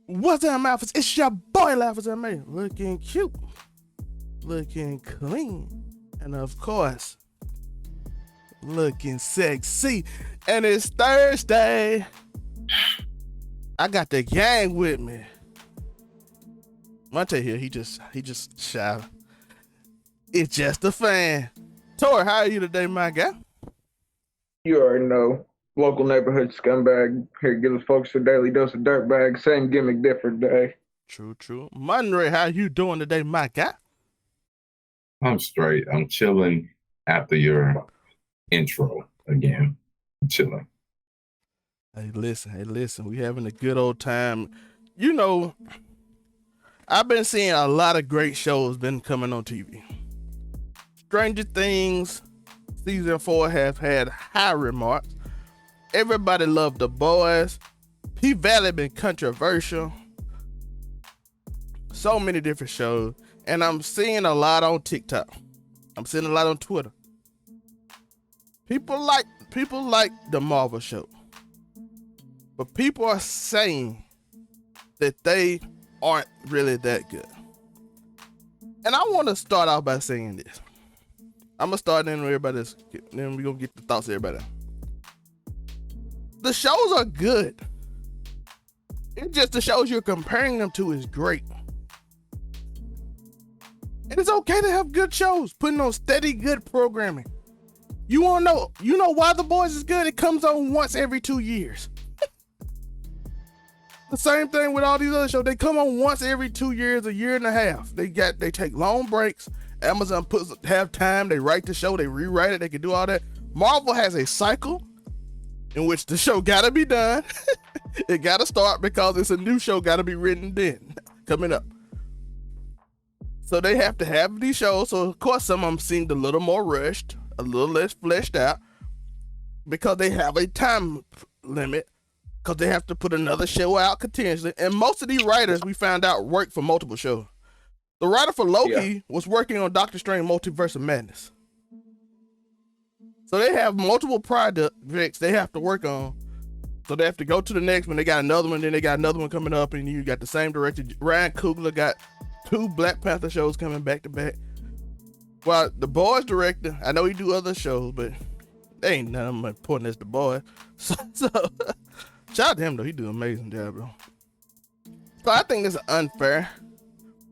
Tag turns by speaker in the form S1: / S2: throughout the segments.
S1: What's up, Malphus? It's your boy, Laughers and Me. Looking cute, looking clean, and of course, looking sexy. And it's Thursday. I got the gang with me. Monte here, he just shy. It's just a fan. Thor, how are you today, my guy?
S2: You already know. Local neighborhood scumbag. Here give the folks a daily dose of dirtbag. Same gimmick, different day.
S1: True. Monray, how you doing today, my guy?
S3: I'm straight. I'm chilling after your intro again. I'm chilling.
S1: Hey, listen. We having a good old time. You know, I've been seeing a lot of great shows been coming on TV. Stranger Things season 4 has had high remarks. Everybody loved The Boys. P-Valley been controversial. So many different shows. And I'm seeing a lot on TikTok. I'm seeing a lot on Twitter. People like the Marvel show. But people are saying that they aren't really that good. And I want to start off by saying this. I'm going to start then everybody's, then we're going to get the thoughts of everybody. The shows are good. It's just the shows you're comparing them to is great. And it's okay to have good shows, putting on steady, good programming. You want to know, you know why The Boys is good? It comes on once every 2 years. The same thing with all these other shows. They come on once every 2 years, a year and a half. They take long breaks. Amazon have time. They write the show. They rewrite it. They can do all that. Marvel has a cycle in which the show gotta be done. It gotta start because it's a new show gotta be written then coming up. So they have to have these shows. So of course some of them seemed a little more rushed, a little less fleshed out because they have a time limit. Because they have to put another show out continuously. And most of these writers, we found out, work for multiple shows. The writer for Loki was working on Doctor Strange Multiverse of Madness. So they have multiple projects they have to work on. So they have to go to the next one. They got another one, then they got another one coming up, and you got the same director. Ryan Coogler got 2 Black Panther shows coming back to back. Well, the Boys director, I know he do other shows, but they ain't none of them important as the Boys. So shout out to him though, he do an amazing job, bro. So I think it's unfair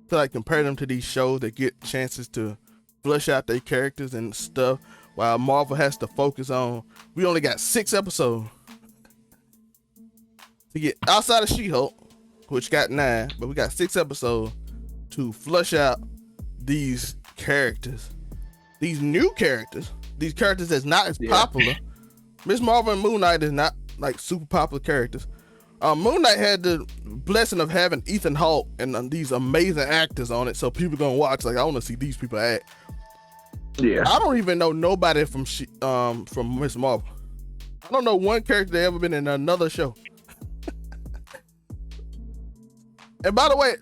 S1: to like compare them to these shows that get chances to flesh out their characters and stuff, while Marvel has to focus on. We only got 6 episodes to get outside of She-Hulk, which got 9, but we got 6 episodes to flush out these characters, these new characters, these characters that's not as popular. Miss Marvel and Moon Knight is not like super popular characters. Moon Knight had the blessing of having Ethan Hawke and these amazing actors on it, so people gonna watch. Like, I want to see these people act.
S2: Yeah.
S1: I don't even know nobody from Miss Marvel. I don't know one character that ever been in another show. And by the way,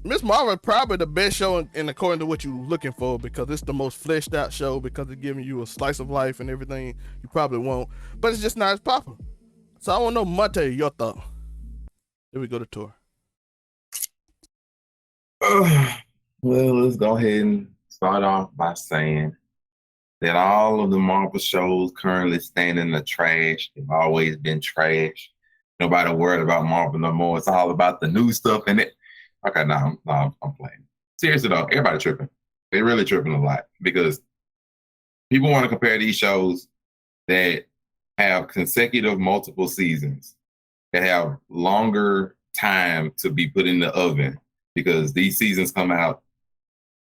S1: Miss Marvel is probably the best show in according to what you're looking for, because it's the most fleshed out show, because it's giving you a slice of life and everything you probably want, but it's just not as popular. So I want to know, Monte, your thought. Here we go to Thor.
S3: Well, let's go ahead and start off by saying that all of the Marvel shows currently stand in the trash. They've always been trash. Nobody worried about Marvel no more. It's all about the new stuff in it. Okay, no, I'm playing. Seriously though, everybody tripping. They're really tripping a lot because people want to compare these shows that have consecutive multiple seasons, that have longer time to be put in the oven, because these seasons come out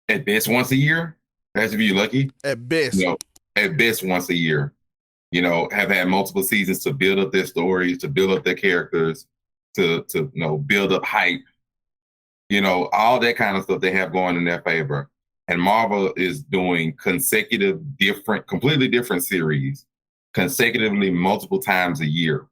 S3: at best once a year. That's if you're lucky.
S1: At best.
S3: At best once a year. Have had multiple seasons to build up their stories, to build up their characters, to build up hype. All that kind of stuff they have going in their favor. And Marvel is doing completely different series consecutively multiple times a year,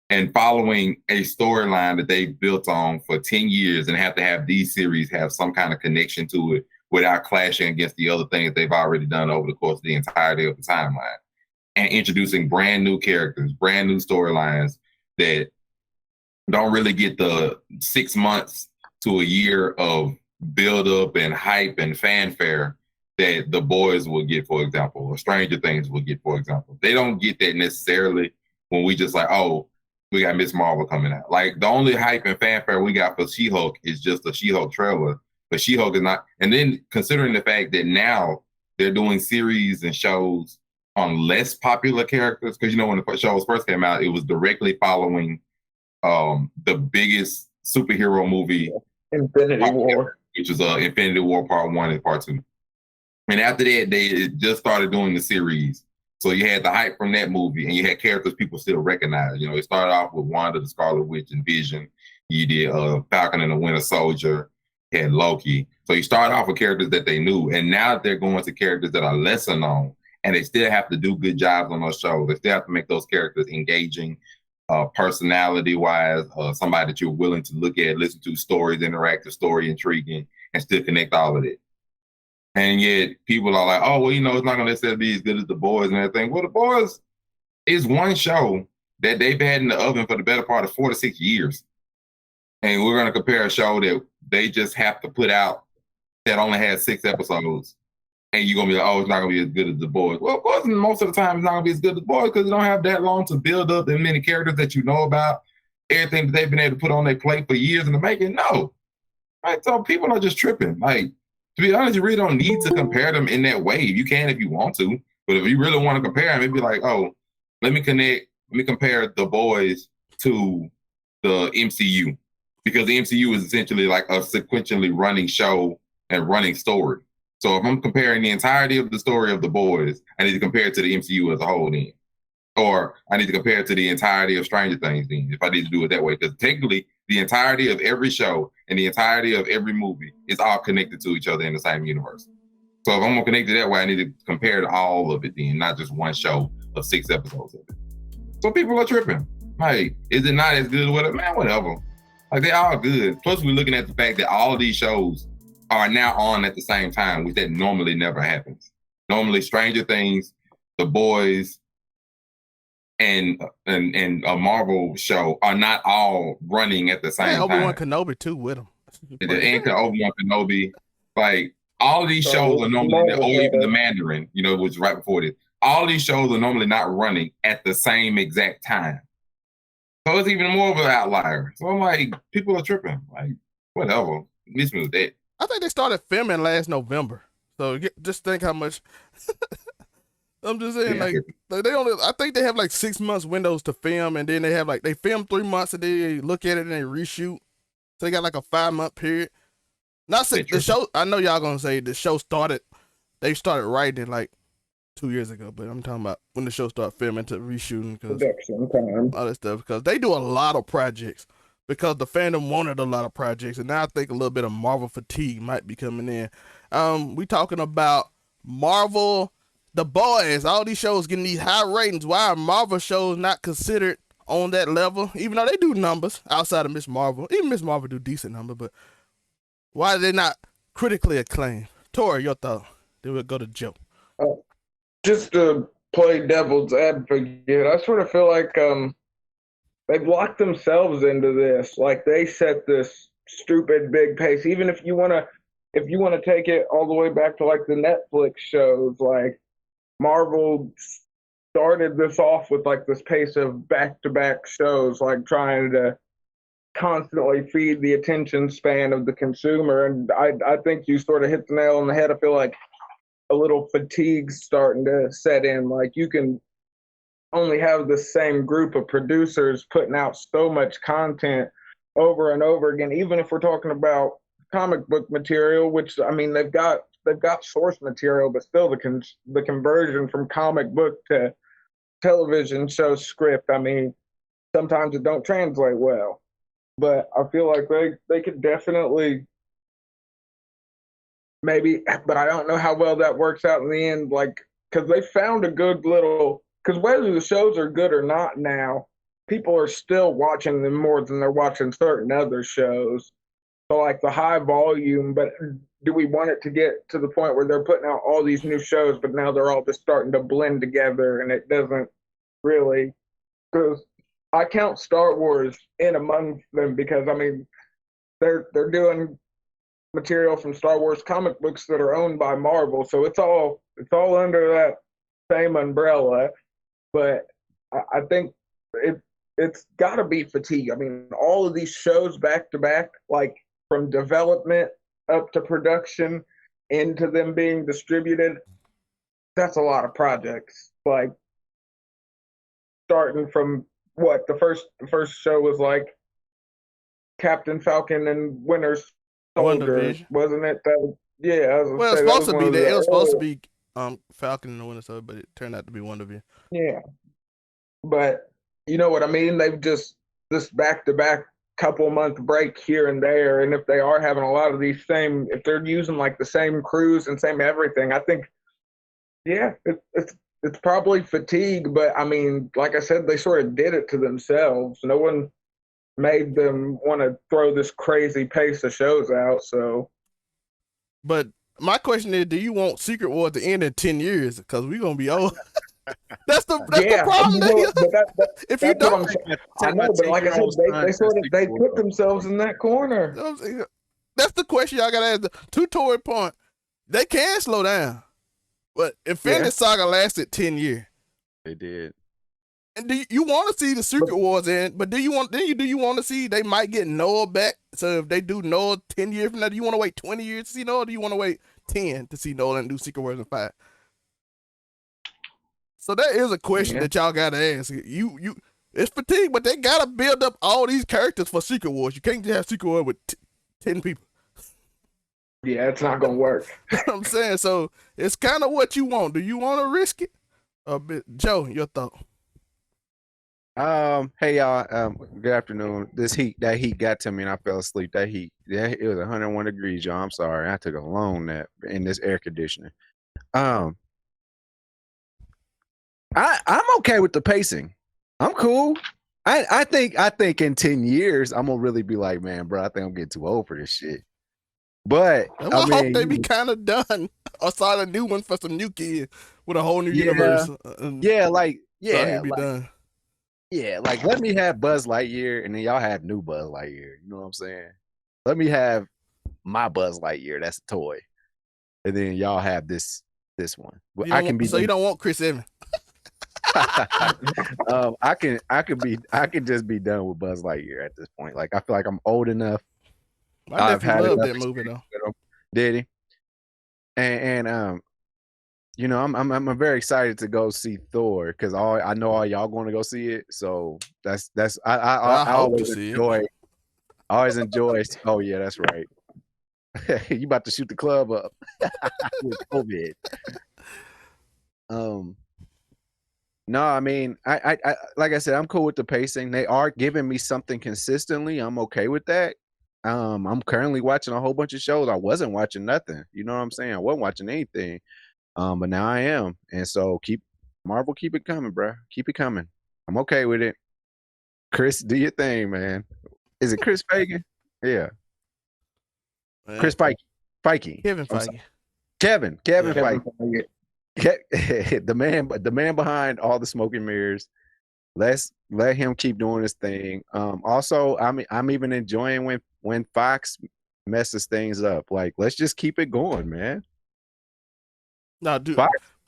S3: and following a storyline that they've built on for 10 years, and have to have these series have some kind of connection to it without clashing against the other things they've already done over the course of the entirety of the timeline, and introducing brand new characters, brand new storylines that don't really get the 6 months to a year of build up and hype and fanfare that The Boys will get, for example, or Stranger Things will get, for example. They don't get that necessarily when we just like, oh, we got Miss Marvel coming out. Like the only hype and fanfare we got for She-Hulk is just the She-Hulk trailer, but She-Hulk is not. And then considering the fact that now they're doing series and shows on less popular characters, because when the shows first came out, it was directly following the biggest superhero movie,
S2: Infinity War,
S3: which was Infinity War Part 1 and Part 2. And after that, they just started doing the series. So you had the hype from that movie, and you had characters people still recognize. It started off with Wanda, the Scarlet Witch, and Vision. You did Falcon and the Winter Soldier, you had Loki. So you started off with characters that they knew, and now they're going to characters that are lesser known, and they still have to do good jobs on those shows. They still have to make those characters engaging, personality-wise, somebody that you're willing to look at, listen to, stories, interactive, story, intriguing, and still connect all of it. And yet people are like, oh, well, it's not going to necessarily be as good as The Boys and everything. Well, The Boys is one show that they've had in the oven for the better part of 4 to 6 years. And we're going to compare a show that they just have to put out that only has 6 episodes. And you're going to be like, oh, it's not going to be as good as The Boys. Well, of course, most of the time it's not going to be as good as The Boys because they don't have that long to build up and many characters that you know about, everything that they've been able to put on their plate for years in the making. No. Right? So people are just tripping. Like, to be honest, you really don't need to compare them in that way. You can if you want to, but if you really want to compare them, it'd be like, oh, let me compare The Boys to the MCU, because the MCU is essentially like a sequentially running show and running story. So if I'm comparing the entirety of the story of The Boys, I need to compare it to the MCU as a whole then. Or I need to compare it to the entirety of Stranger Things then, if I need to do it that way. Because technically, the entirety of every show and the entirety of every movie is all connected to each other in the same universe. So if I'm going to connect it that way, I need to compare to all of it then, not just one show of 6 episodes of it. So people are tripping. Like, is it not as good as whatever? Man, whatever. Like, they're all good. Plus, we're looking at the fact that all of these shows are now on at the same time, which that normally never happens. Normally, Stranger Things, The Boys, and a Marvel show are not all running at the same time.
S1: Obi-Wan Kenobi too with them.
S3: And Obi-Wan Kenobi, like all of these shows are normally, or even the Mandarin, which is right before this. All of these shows are normally not running at the same exact time. So it's even more of an outlier. So I'm like, people are tripping. Like, whatever. Miss me with that.
S1: I think they started filming last November. So just think how much. I'm just saying, they only. I think they have like 6 months windows to film, and then they film 3 months, and they look at it and they reshoot. So they got like a 5-month period. Not say the show. I know y'all gonna say the show started. They started writing it like 2 years ago, but I'm talking about when the show started filming to reshooting
S2: production time,
S1: all that stuff, because they do a lot of projects because the fandom wanted a lot of projects, and now I think a little bit of Marvel fatigue might be coming in. We talking about Marvel. The Boys, all these shows getting these high ratings. Why are Marvel shows not considered on that level? Even though they do numbers outside of Miss Marvel. Even Miss Marvel do decent numbers, but why are they not critically acclaimed? Tori, your thought. Then we'll go to Joe.
S2: Just to play devil's advocate, I sort of feel like they've locked themselves into this. Like they set this stupid big pace. Even if you want to take it all the way back to like the Netflix shows, like Marvel started this off with like this pace of back-to-back shows, like trying to constantly feed the attention span of the consumer. And I think you sort of hit the nail on the head. I feel like a little fatigue starting to set in. Like you can only have the same group of producers putting out so much content over and over again, even if we're talking about comic book material, which I mean they've got source material, but still the conversion from comic book to television show script, I mean, sometimes it don't translate well. But I feel like they could definitely maybe, but I don't know how well that works out in the end, like, because they found a good little, because whether the shows are good or not now, people are still watching them more than they're watching certain other shows. So like the high volume, but do we want it to get to the point where they're putting out all these new shows, but now they're all just starting to blend together and it doesn't really, because I count Star Wars in among them because I mean they're doing material from Star Wars comic books that are owned by Marvel, so it's all under that same umbrella. But I think it's got to be fatigue. I mean, all of these shows back to back, like from development up to production into them being distributed, that's a lot of projects. Like starting from what the first show was like Captain Falcon and Winter Soldier, wasn't it? Yeah, I was
S1: well, it's supposed to be that. It was supposed to be Falcon and the Winter Soldier, but it turned out to be WandaVision.
S2: Yeah, but you know what I mean? They've just this back-to-back couple-month break here and there, and if they are having a lot of these if they're using like the same crews and same everything, I think, yeah, it's probably fatigue. But I mean, like I said, they sort of did it to themselves. No one made them want to throw this crazy pace of shows out. So,
S1: but my question is, do you want Secret Wars to end in 10 years? Because we're gonna be old. That's the problem. If you don't,
S2: I know, but like I said, they put themselves in that corner.
S1: That's the question y'all gotta ask. To Tory point, they can slow down, but Infinity Saga lasted 10 years.
S4: They did.
S1: And do you want to see the Secret Wars end? But do you want to see they might get Noah back? So if they do Noah 10 years from now, do you want to wait 20 years to see Noah? Or do you want to wait 10 to see Noah and do Secret Wars in 5? So that is a question that y'all gotta ask. It's fatigue, but they gotta build up all these characters for Secret Wars. You can't just have Secret Wars with 10 people.
S2: Yeah, it's not gonna work.
S1: You know what I'm saying? So it's kind of what you want. Do you want to risk it? A bit, Joe, your thought.
S4: Hey y'all. Good afternoon. That heat got to me and I fell asleep. It was 101 degrees, y'all. I'm sorry. I took a long nap in this air conditioning. I'm okay with the pacing. I'm cool. I think in 10 years I'm gonna really be like, man, bro, I think I'm getting too old for this shit. But I
S1: hope they be kind of done or start a new one for some new kids with a whole new universe.
S4: Be
S1: done.
S4: Yeah, like let me have Buzz Lightyear and then y'all have new Buzz Lightyear. You know what I'm saying? Let me have my Buzz Lightyear. That's a toy, and then y'all have this one.
S1: So you don't want Chris Evans?
S4: I can just be done with Buzz Lightyear at this point. Like I feel like I'm old enough.
S1: My nephew loved that movie though.
S4: Did he? And you know, I'm very excited to go see Thor because I know all y'all going to go see it. So that's I always enjoy. I always enjoy. Oh yeah, that's right. You about to shoot the club up with COVID. No, I mean, I like I said, I'm cool with the pacing. They are giving me something consistently. I'm okay with that. I'm currently watching a whole bunch of shows. I wasn't watching nothing. You know what I'm saying? I wasn't watching anything. But now I am. And so Marvel, keep it coming, bro. Keep it coming. I'm okay with it. Chris, do your thing, man. Is it Chris Fagan? Yeah. Man. Chris Feige.
S1: Kevin Feige.
S4: Kevin Feige. The man behind all the smoke and mirrors. Let him keep doing his thing. Also, I'm even enjoying when Fox messes things up. Like, let's just keep it going, man.
S1: No, dude.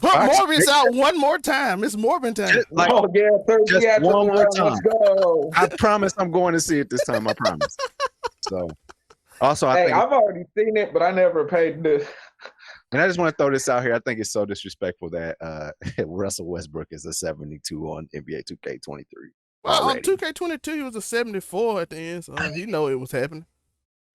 S1: Put Morbius out one more time. It's Morbin time.
S2: Just one more time. Let's go.
S4: I promise I'm going to see it this time. I promise. So, also,
S2: I've already seen it, but I never paid this.
S4: And I just want to throw this out here. I think it's so disrespectful that Russell Westbrook is a 72 on NBA 2K23.
S1: Well, on 2K22, he was a 74 at the end, so he know it was happening.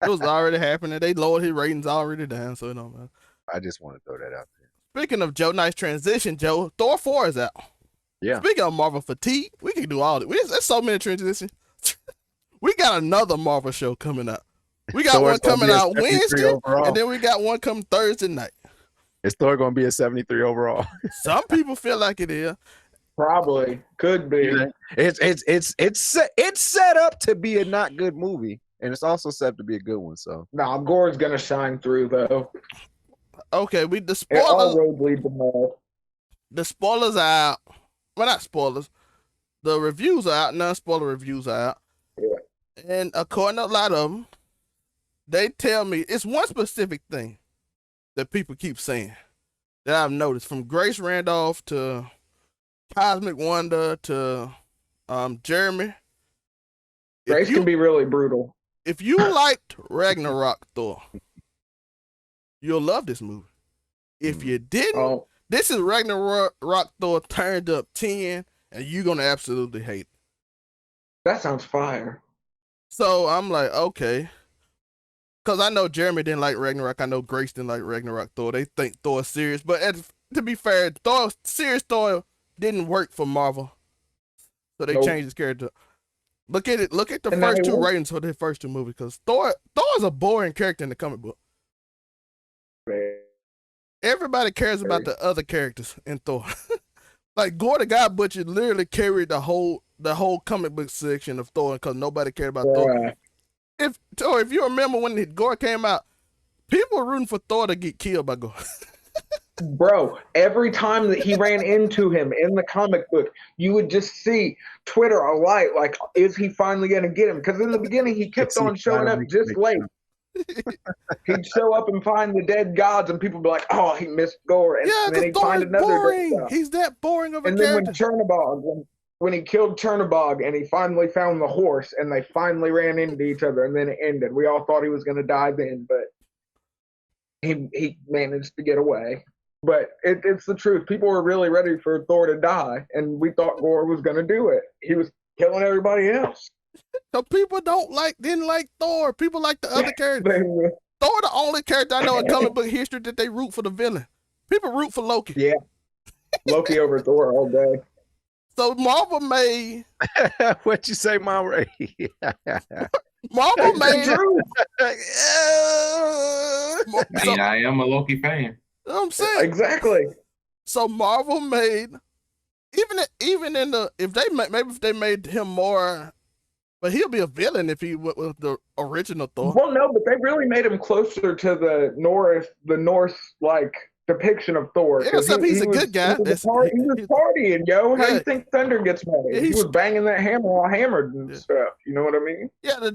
S1: It was already happening. They lowered his ratings already down, so it don't matter.
S4: I just want to throw that out there.
S1: Speaking of Joe, nice transition, Joe. Thor 4 is out.
S4: Yeah.
S1: Speaking of Marvel fatigue, we can do all this. There's so many transitions. We got another Marvel show coming up. We got one coming out Wednesday, overall. And then we got one coming Thursday night.
S4: Is Thor going to be a 73 overall?
S1: Some people feel like it is.
S2: Probably could be.
S4: It's set up to be a not good movie, and it's also set up to be a good one. So
S2: Gore's gonna shine through though.
S1: Okay, the spoilers.
S2: It always leads to more.
S1: The spoilers are out. Well, not spoilers. the reviews are out, non-spoiler reviews are out.
S2: Yeah.
S1: And according to a lot of them, they tell me it's one specific thing that people keep saying that I've noticed, from Grace Randolph to Cosmic Wonder to Jeremy.
S2: Grace can be really brutal.
S1: If you liked Ragnarok Thor, you'll love this movie. If you didn't, this is Ragnarok Thor turned up 10, and you're gonna absolutely hate it.
S2: That sounds fire.
S1: So I'm like, okay. Because I know Jeremy didn't like Ragnarok. I know Grace didn't like Ragnarok Thor. They think Thor's serious. But to be fair, serious Thor didn't work for Marvel. So they changed his character. Look at it. Look at the first two ratings for the first two movies. Because Thor is a boring character in the comic book. Everybody cares about the other characters in Thor. Like Gore the God Butcher literally carried the whole comic book section of Thor because nobody cared about Thor. If you remember when Gore came out, people were rooting for Thor to get killed by Gore.
S2: Bro, every time that he ran into him in the comic book, you would just see Twitter alight, like, is he finally going to get him? Because in the beginning, he kept on showing up just late. He'd show up and find the dead gods, and people would be like, oh, he missed Gore. And then he'd find another
S1: boring. He's that boring of a character.
S2: And then when he killed Chernobog and he finally found the horse and they finally ran into each other and then it ended. We all thought he was going to die then, but he managed to get away. But it's the truth. People were really ready for Thor to die, and we thought Gore was going to do it. He was killing everybody else.
S1: So people didn't like Thor. People like the other characters. Thor the only character I know in comic book history that they root for the villain. People root for Loki.
S2: Yeah. Loki over Thor all day.
S1: So Marvel made
S4: what you say, Mom Ray?
S1: Marvel made
S3: I am a Loki fan.
S1: I'm saying
S2: exactly.
S1: So Marvel made even in the if they made him more, but he'll be a villain if he went with the original Thor.
S2: Well, no, but they really made him closer to the Norse like depiction of Thor.
S1: Yeah, except he's a good guy.
S2: He was partying, yo. How do you think Thunder gets made? Yeah, he was banging that hammer while hammered and stuff. You know what I mean?
S1: Yeah,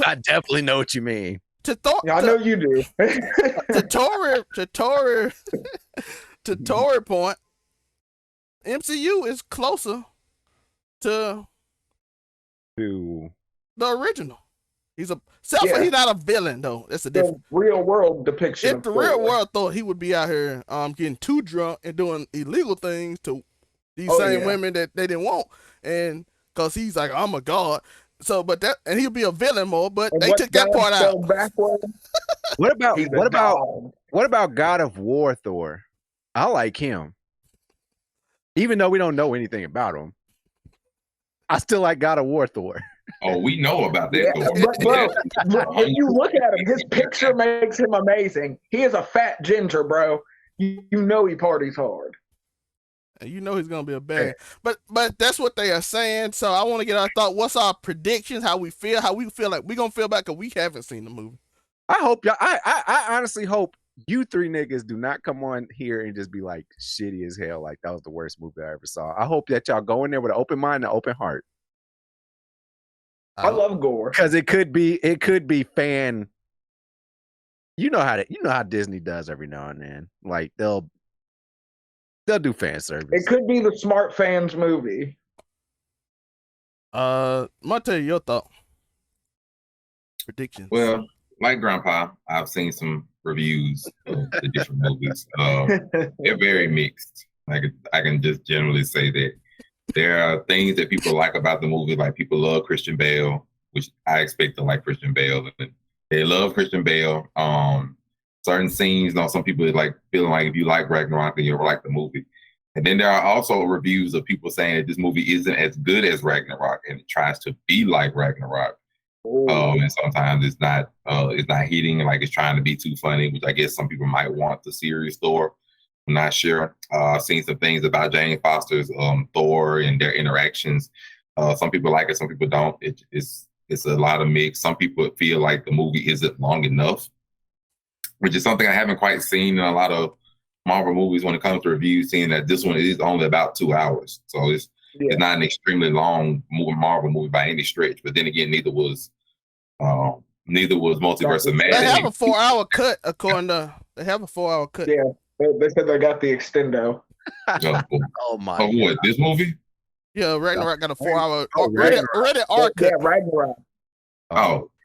S4: I definitely know what you mean.
S1: To Thor,
S2: yeah, I know you do.
S1: to Tory point, MCU is closer to the original. He's not a villain though. That's the difference.
S2: Real world depiction.
S1: If the real world Thor, he would be out here getting too drunk and doing illegal things to these same women that they didn't want, and because he's like, I'm a god. So, and he'll be a villain more, but they took that part out.
S4: What about God of War Thor? I like him, even though we don't know anything about him. I still like God of War Thor.
S3: Oh, we know about that.
S2: Yeah, bro, when you look at him, his picture makes him amazing. He is a fat ginger, bro. You know he parties hard.
S1: You know he's gonna be a bad, but that's what they are saying. So I want to get our thought. What's our predictions? How we feel like we gonna feel back because we haven't seen the movie.
S4: I hope y'all. I honestly hope you three niggas do not come on here and just be like shitty as hell. Like that was the worst movie I ever saw. I hope that y'all go in there with an open mind and an open heart.
S2: I love Gore
S4: because it could be fan. You know how Disney does every now and then. Like they'll do fan service.
S2: It could be the smart fans movie.
S1: I'm gonna tell you your thought. Predictions.
S3: Well, like Grandpa, I've seen some reviews of the different movies. They're very mixed. I can just generally say that there are things that people like about the movie. Like people love Christian Bale, which I expect to like Christian Bale. They love Christian Bale. Certain scenes, some people like feeling like if you like Ragnarok, then you'll like the movie. And then there are also reviews of people saying that this movie isn't as good as Ragnarok and it tries to be like Ragnarok. And sometimes it's not hitting, like it's trying to be too funny, which I guess some people might want the serious Thor. I'm not sure. I've seen some things about Jane Foster's Thor and their interactions. Some people like it, some people don't. It's a lot of mix. Some people feel like the movie isn't long enough, which is something I haven't quite seen in a lot of Marvel movies when it comes to reviews, seeing that this one is only about 2 hours. So It's not an extremely long Marvel movie by any stretch. But then again, neither was Multiverse of Madness.
S1: They have a 4-hour cut, according to. They have a 4-hour cut.
S2: Yeah, they said they got the extendo.
S4: Oh my!
S3: What, this movie?
S1: Yeah, Ragnarok got a 4-hour.
S2: Rated R cut. Yeah, Ragnarok.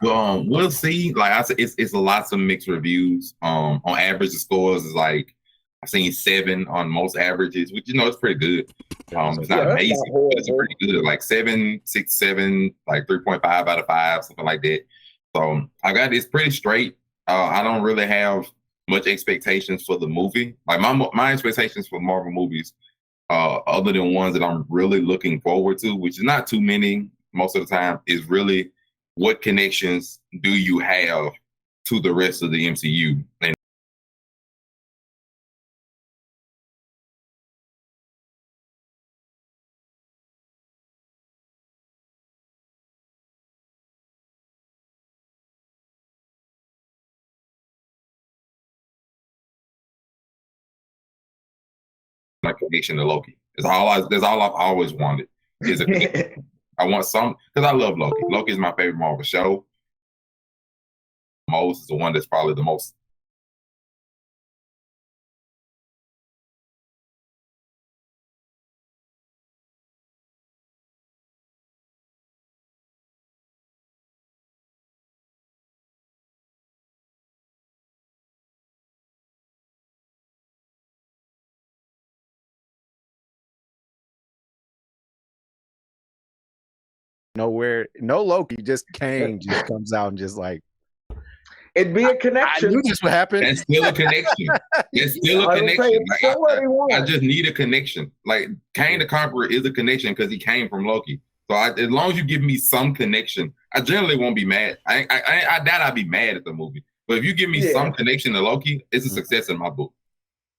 S3: We'll see. Like I said, it's lots of mixed reviews. On average, the scores is like I've seen 7 on most averages, which it's pretty good. It's not amazing, but it's pretty good. Like 7, 6, 7, like 3.5 out of 5, something like that. So it's pretty straight. I don't really have much expectations for the movie. Like my expectations for Marvel movies, other than ones that I'm really looking forward to, which is not too many most of the time, is really what connections do you have to the rest of the MCU? And my connection to Loki. That's all I've always wanted is a connection. I want some, because I love Loki. Loki is my favorite Marvel show. Most is the one that's probably the most.
S4: Nowhere, no Loki, just Kang just comes out and just like.
S2: It'd be a connection.
S4: I knew this would happen.
S3: That's still a connection. It's still a connection. I just need a connection. Like Kang the Conqueror is a connection because he came from Loki. So as long as you give me some connection, I generally won't be mad. I doubt I'd be mad at the movie. But if you give me some connection to Loki, it's a success in my book.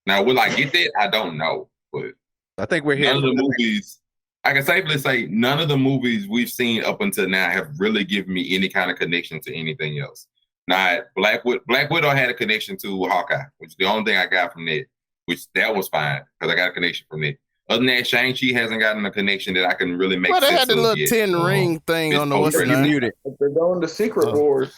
S3: Now, will I get that? I don't know. But
S4: I think we're here.
S3: None of the movies, I can safely say, none of the movies we've seen up until now have really given me any kind of connection to anything else. Not Black Widow had a connection to Hawkeye, which is the only thing I got from that, which that was fine because I got a connection from that. Other than that, Shang-Chi hasn't gotten a connection that I can really make sense of.
S1: Well, they had the little 10 ring thing on the what's
S4: You muted.
S2: They're going to Secret Wars.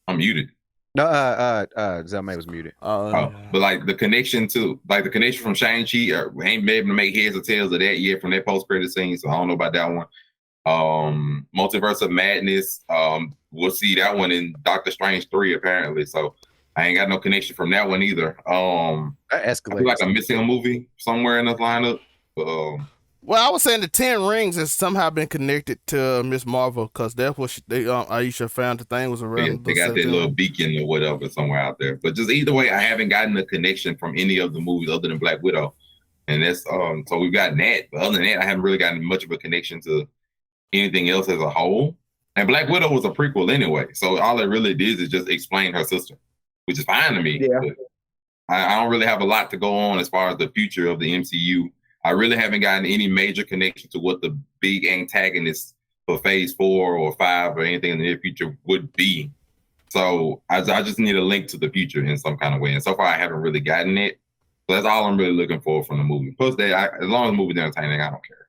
S3: I'm muted.
S4: No, Zelmay was muted.
S3: But like the connection from Shang-Chi, ain't been able to make heads or tails of that yet from that post-credit scene, so I don't know about that one. Multiverse of Madness, we'll see that one in Doctor Strange 3 apparently, so I ain't got no connection from that one either.
S4: That escalates.
S3: I feel like I'm missing a movie somewhere in this lineup.
S1: Well, I was saying the 10 rings has somehow been connected to Miss Marvel because that's what Aisha found the thing was around.
S3: They got that little beacon or whatever somewhere out there. But just either way, I haven't gotten a connection from any of the movies other than Black Widow. And that's so we've gotten that. But other than that, I haven't really gotten much of a connection to anything else as a whole. And Black Widow was a prequel anyway. So all it really did is just explain her sister, which is fine to me.
S2: Yeah.
S3: I don't really have a lot to go on as far as the future of the MCU. I really haven't gotten any major connection to what the big antagonist for Phase 4 or 5 or anything in the near future would be. So I just need a link to the future in some kind of way. And so far, I haven't really gotten it. So that's all I'm really looking for from the movie. Plus, as long as the movie's entertaining, I don't care.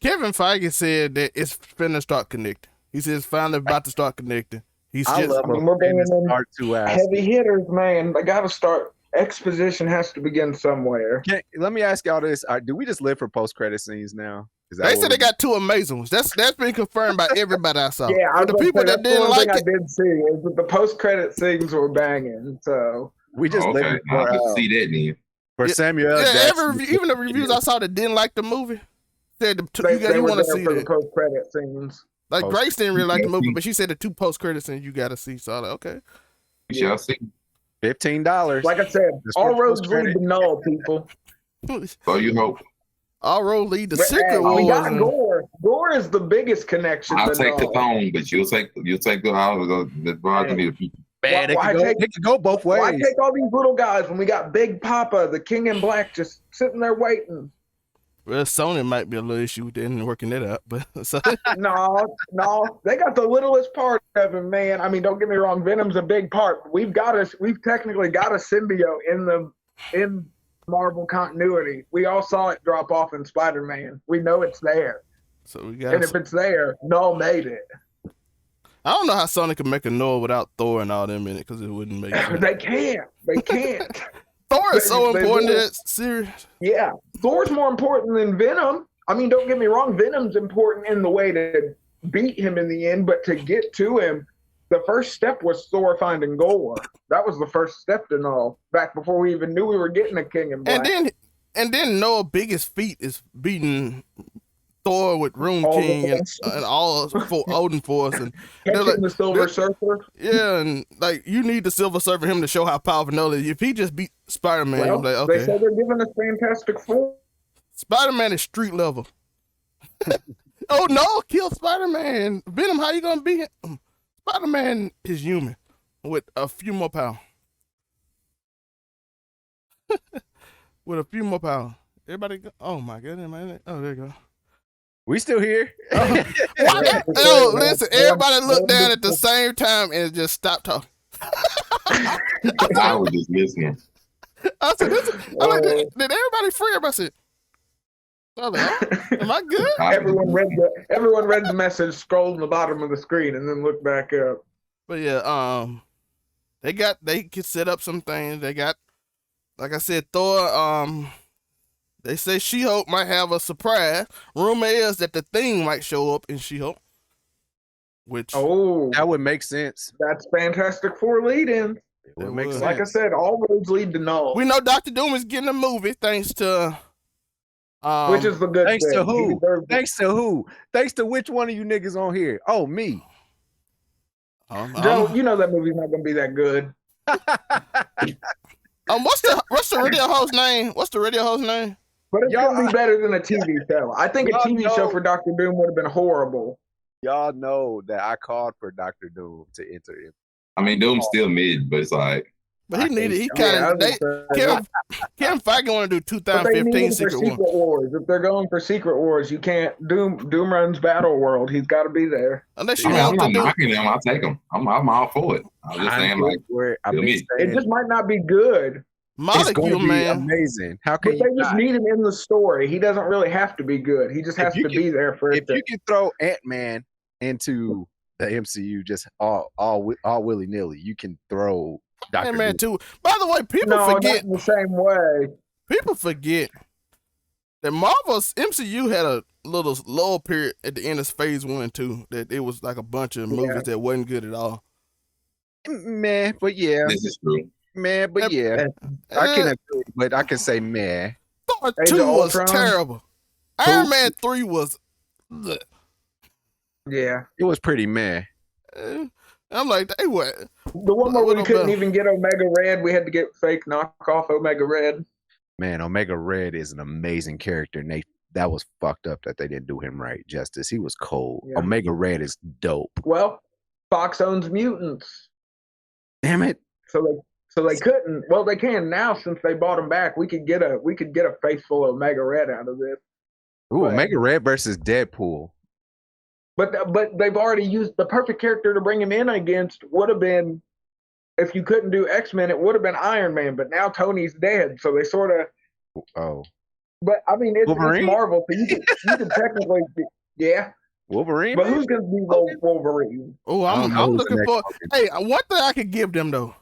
S1: Kevin Feige said that it's finna start connecting. He says it's finally about to start connecting.
S2: We're bringing in heavy hitters, man. They got to start. Exposition has to begin somewhere.
S4: Let me ask y'all this: do we just live for post-credit scenes now?
S1: They said they got 2 amazing ones. That's been confirmed by everybody I saw.
S2: Yeah,
S1: the people that didn't like it,
S2: I did see is that the post-credit scenes were banging. So
S4: we just live
S3: for see that then.
S4: For Samuel.
S1: Yeah, even the reviews I saw that didn't like the movie said you want to see
S2: for
S1: that.
S2: The post-credit scenes.
S1: Like Grace didn't really like the movie, but she said the 2 post-credit scenes you got to see. So I was like, okay.
S3: We shall see.
S4: $15.
S2: Like I said, all roads lead to Null, people.
S3: So you hope.
S1: All roads lead to Secret Wars.
S2: We got Gore. Gore is the biggest connection.
S3: I'll take the phone, but you'll take the people.
S4: Man, it could go both ways.
S2: Why take all these little guys when we got Big Papa, the King in Black, just sitting there waiting?
S1: Well, Sony might be a little issue with them working it out, but so.
S2: No, they got the littlest part of him, man. I mean, don't get me wrong, Venom's a big part. We've technically got a symbiote in Marvel continuity. We all saw it drop off in Spider-Man. We know it's there.
S1: So we
S2: And
S1: got.
S2: if it's there, Null made it.
S1: I don't know how Sony can make a Noah without Thor and all them in it because it wouldn't make sense.
S2: They can't. They can't.
S1: Thor is so
S2: They
S1: important to
S2: will.
S1: that series.
S2: Yeah. Thor's more important than Venom. I mean, don't get me wrong. Venom's important in the way to beat him in the end, but to get to him, the first step was Thor finding Gore. That was the first step to Null. Back before we even knew we were getting a King in Black.
S1: And then Noah's biggest feat is beating Thor with Rune
S2: All the
S1: King and
S2: force.
S1: all for Odin Force and
S2: Catching
S1: like,
S2: the Silver Surfer.
S1: yeah, and like you need the Silver Surfer for him to show how powerful Noah is. If he just beat Spider-Man,
S2: Well,
S1: I'm like,
S2: they
S1: okay,
S2: say they're giving us Fantastic Four.
S1: Spider-Man is street level. Oh no, kill Spider-Man. Venom, how you gonna beat him? Spider-Man is human with a few more power. With a few more power. Everybody go, oh my goodness, man. Oh, there you go.
S4: We still here.
S1: Oh, listen, everybody looked down at the same time and just stopped talking.
S3: I was just listening.
S1: I said, I'm like, did everybody free up? I said, oh, am I good?
S2: Everyone read the message, scrolled to the bottom of the screen, and then looked back up.
S1: But yeah, they could set up some things. They got, like I said, Thor. They say She-Hulk might have a surprise. Rumor is that the Thing might show up in She-Hulk, which
S4: That would make sense.
S2: That's Fantastic Four lead-in.
S4: It would make sense.
S2: Like I said, all roads lead to Null.
S1: we know Dr. Doom is getting a movie thanks to.
S2: Which is the good
S4: Thanks
S2: thing.
S4: to
S2: He
S4: who?
S2: deserves it.
S4: Thanks to who? Thanks to which one of you niggas on here? Oh, me.
S2: Joe, you know that movie's not going to be that good.
S1: What's the radio host name? What's the radio host name?
S2: But it's going to be better than a TV show. I think a
S4: Y'all
S2: TV show
S4: know-
S2: for Dr. Doom would have been horrible.
S4: Y'all know that I called for Dr. Doom to enter it.
S3: I mean, Doom's still mid, but it's like,
S1: But he needed. He
S2: Yeah, I
S1: kind
S2: was
S1: of.
S2: gonna say,
S1: Kevin Feige want to do
S2: but they need
S1: 2015
S2: him for
S1: Secret War.
S2: Secret Wars. If they're going for Secret Wars, you can't. Doom runs Battle World. He's got to be there.
S1: Unless
S3: I
S1: you
S3: mean, I'm
S1: want
S3: not
S1: to do.
S3: knocking him. I'll take him. I'm all for it. I'm just saying, like,
S4: I've
S3: feel
S4: been
S3: me.
S4: saying
S2: It just might not be good,
S4: it's going
S1: Molecule
S4: to be
S1: Man.
S4: amazing. How
S2: but
S4: can
S2: they
S4: you
S2: just
S4: not?
S2: need him in the story. He doesn't really have to be good. He just
S4: If
S2: has
S4: you
S2: to
S4: can-
S2: be there for
S4: If
S2: it.
S4: you can throw Ant-Man into the MCU just all willy nilly, you can throw Dr.
S1: Ant-Man
S4: Doom.
S1: too. By the way, people
S2: No,
S1: forget.
S2: not in the same way.
S1: People forget that Marvel's MCU had a little lull period at the end of Phase 1 and 2. That it was like a bunch of movies that wasn't good at all.
S4: Meh, but yeah,
S3: This is true.
S4: meh, but yeah. I can agree, but I can say meh.
S1: Thor
S2: Age
S1: 2
S2: of
S1: was
S2: Ultron?
S1: terrible. Iron Man 3 was. Bleh.
S2: Yeah.
S4: It was pretty meh.
S1: I'm like, they what?
S2: The one where
S1: What
S2: we couldn't
S1: about-
S2: even get Omega Red, we had to get fake knockoff Omega Red.
S4: Man, Omega Red is an amazing character, and that was fucked up that they didn't do him right justice. He was cold.
S2: Yeah.
S4: Omega Red is dope.
S2: Well, Fox owns mutants,
S4: Damn it.
S2: so they couldn't. Well, they can now since they bought them back. We could get a faithful Omega Red out of this.
S4: Ooh,
S2: But-
S4: Omega Red versus Deadpool.
S2: But they've already used the perfect character to bring him in against. Would have been, if you couldn't do X-Men, it would have been Iron Man. But now Tony's dead, so they sort of.
S4: Oh,
S2: But I mean, it's
S4: Wolverine?
S2: Marvel, so you can technically, yeah.
S4: Wolverine?
S2: But
S4: man?
S2: who's gonna be Wolverine?
S1: Oh,
S4: I don't know
S1: I'm
S4: who's
S1: looking
S4: the
S1: for.
S4: next
S1: Hey, one thing I could give them though.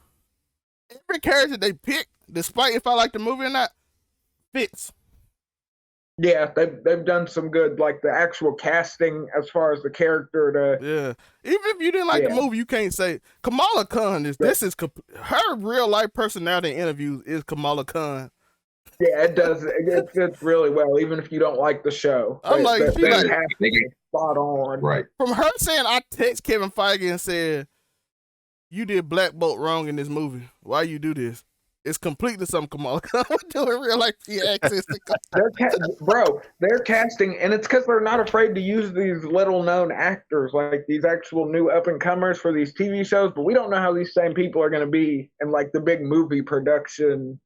S1: Every character they pick, despite if I like the movie or not, fits.
S2: Yeah, they've done some good, like the actual casting as far as the character to.
S1: Yeah. Even if you didn't like the
S2: Yeah.
S1: movie, you can't say Kamala Khan is. This is her real life personality in interviews is Kamala Khan.
S2: Yeah, it does. It fits really well, even if you don't like the show.
S1: I'm like, she
S2: they
S1: like-
S2: have to be spot on.
S3: Right.
S1: From her saying, I text Kevin Feige and said, "You did Black Bolt wrong in this movie. Why you do this?" It's completely something Kamala Khan would do in real life. She access
S2: They're casting, and it's because they're not afraid to use these little-known actors, like these actual new up-and-comers for these TV shows. But we don't know how these same people are going to be in like the big movie production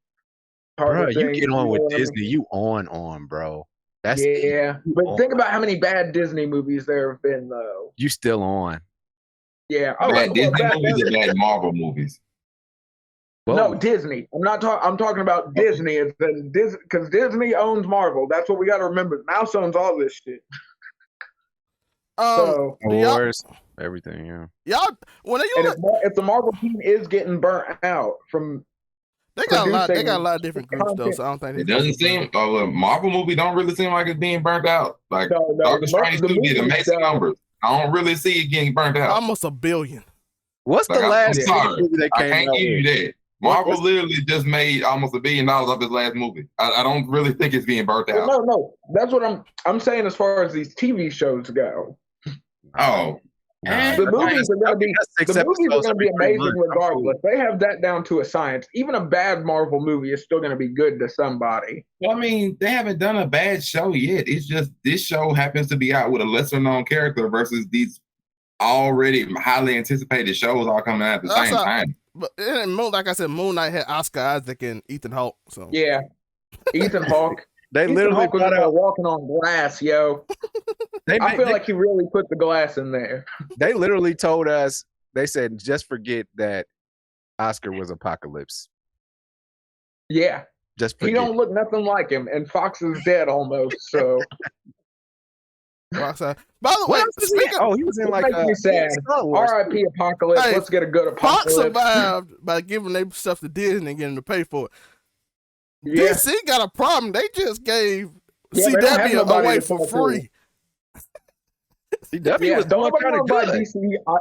S2: part
S4: Bro,
S2: of
S4: you
S2: things.
S4: get on
S2: know
S4: with
S2: what I mean?
S4: Disney. You on, bro. That's
S2: Yeah, but
S4: on.
S2: think about how many bad Disney movies there have been, though.
S4: You still on.
S2: Yeah,
S3: Bad
S2: well,
S3: Disney
S2: that-
S3: movies are bad Marvel movies.
S2: No, Disney. I'm not talking. I'm talking about Disney. It's because Disney owns Marvel. That's what we got to remember. Mouse owns all this shit. So
S4: Wars, everything.
S1: Y'all, when
S2: if the Marvel team is getting burnt out from,
S1: they got a lot of different groups though. So I don't think
S3: it doesn't seem. A Marvel movie don't really seem like it's being burnt out. Like Doctor Strange do get amazing numbers. I don't really see it getting burnt out.
S1: Almost $1 billion.
S4: What's the last movie that came out?
S3: I can't give you that. Marvel literally just made almost $1 billion off his last movie. I don't really think it's being burnt out.
S2: No, that's what I'm saying as far as these TV shows go.
S3: Oh,
S2: the movies are going to be amazing regardless. They have that down to a science. Even a bad Marvel movie is still going to be good to somebody.
S3: Well, I mean, they haven't done a bad show yet. It's just this show happens to be out with a lesser known character versus these already highly anticipated shows all coming out at the same time.
S1: But like I said, Moon Knight had Oscar Isaac and Ethan Hawke. So
S2: yeah, Ethan Hawke.
S4: They literally
S2: was walking on glass, yo. I feel like he really put the glass in there.
S4: They literally told us. They said, just forget that Oscar was Apocalypse.
S2: Yeah,
S4: just forget.
S2: He don't look nothing like him, and Fox is dead almost. So.
S1: By the way,
S2: he was in like R.I.P. Apocalypse. Hey, let's get a good Apocalypse.
S1: Fox survived by giving their stuff to Disney and getting them to pay for it. Yeah. DC got a problem. They just gave CW away for free.
S4: CW was doing kind of good.
S2: DC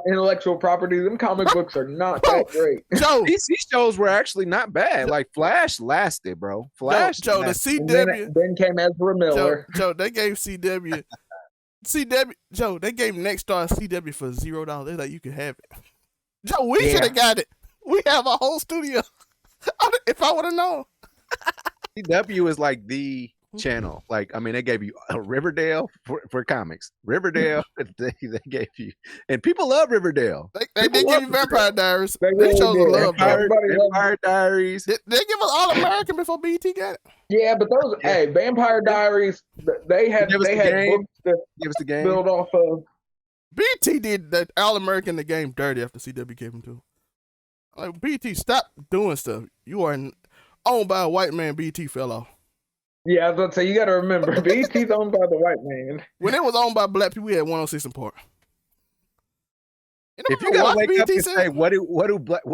S2: intellectual property. Them comic books are not that great.
S1: Joe,
S4: DC shows were actually not bad. Like Flash lasted, bro. Flash.
S1: Joe, the CW.
S2: Then came Ezra Miller.
S1: Joe, they gave CW. Joe, they gave Nextstar CW for $0. They're like, you can have it. Joe, we should have got it. We have a whole studio. If I would have known.
S4: CW is like the channel. Like, I mean, they gave you Riverdale for comics. Riverdale, they gave you, and people love Riverdale.
S1: They did give you Vampire Diaries. They chose to love
S4: Vampire Diaries.
S1: They give us All American before BT got it.
S2: Yeah, but those, Vampire Diaries, they had books to
S4: give us the game.
S2: Build off of.
S1: BT did that All American the game dirty after CW gave him to. Like, BT, stop doing stuff. You are owned by a white man. BT fell off.
S2: Yeah, I was going to say, you got to remember, BT's owned by the white man.
S1: When it was owned by black people, we had 106 in Park.
S4: If you got to wake up and say, what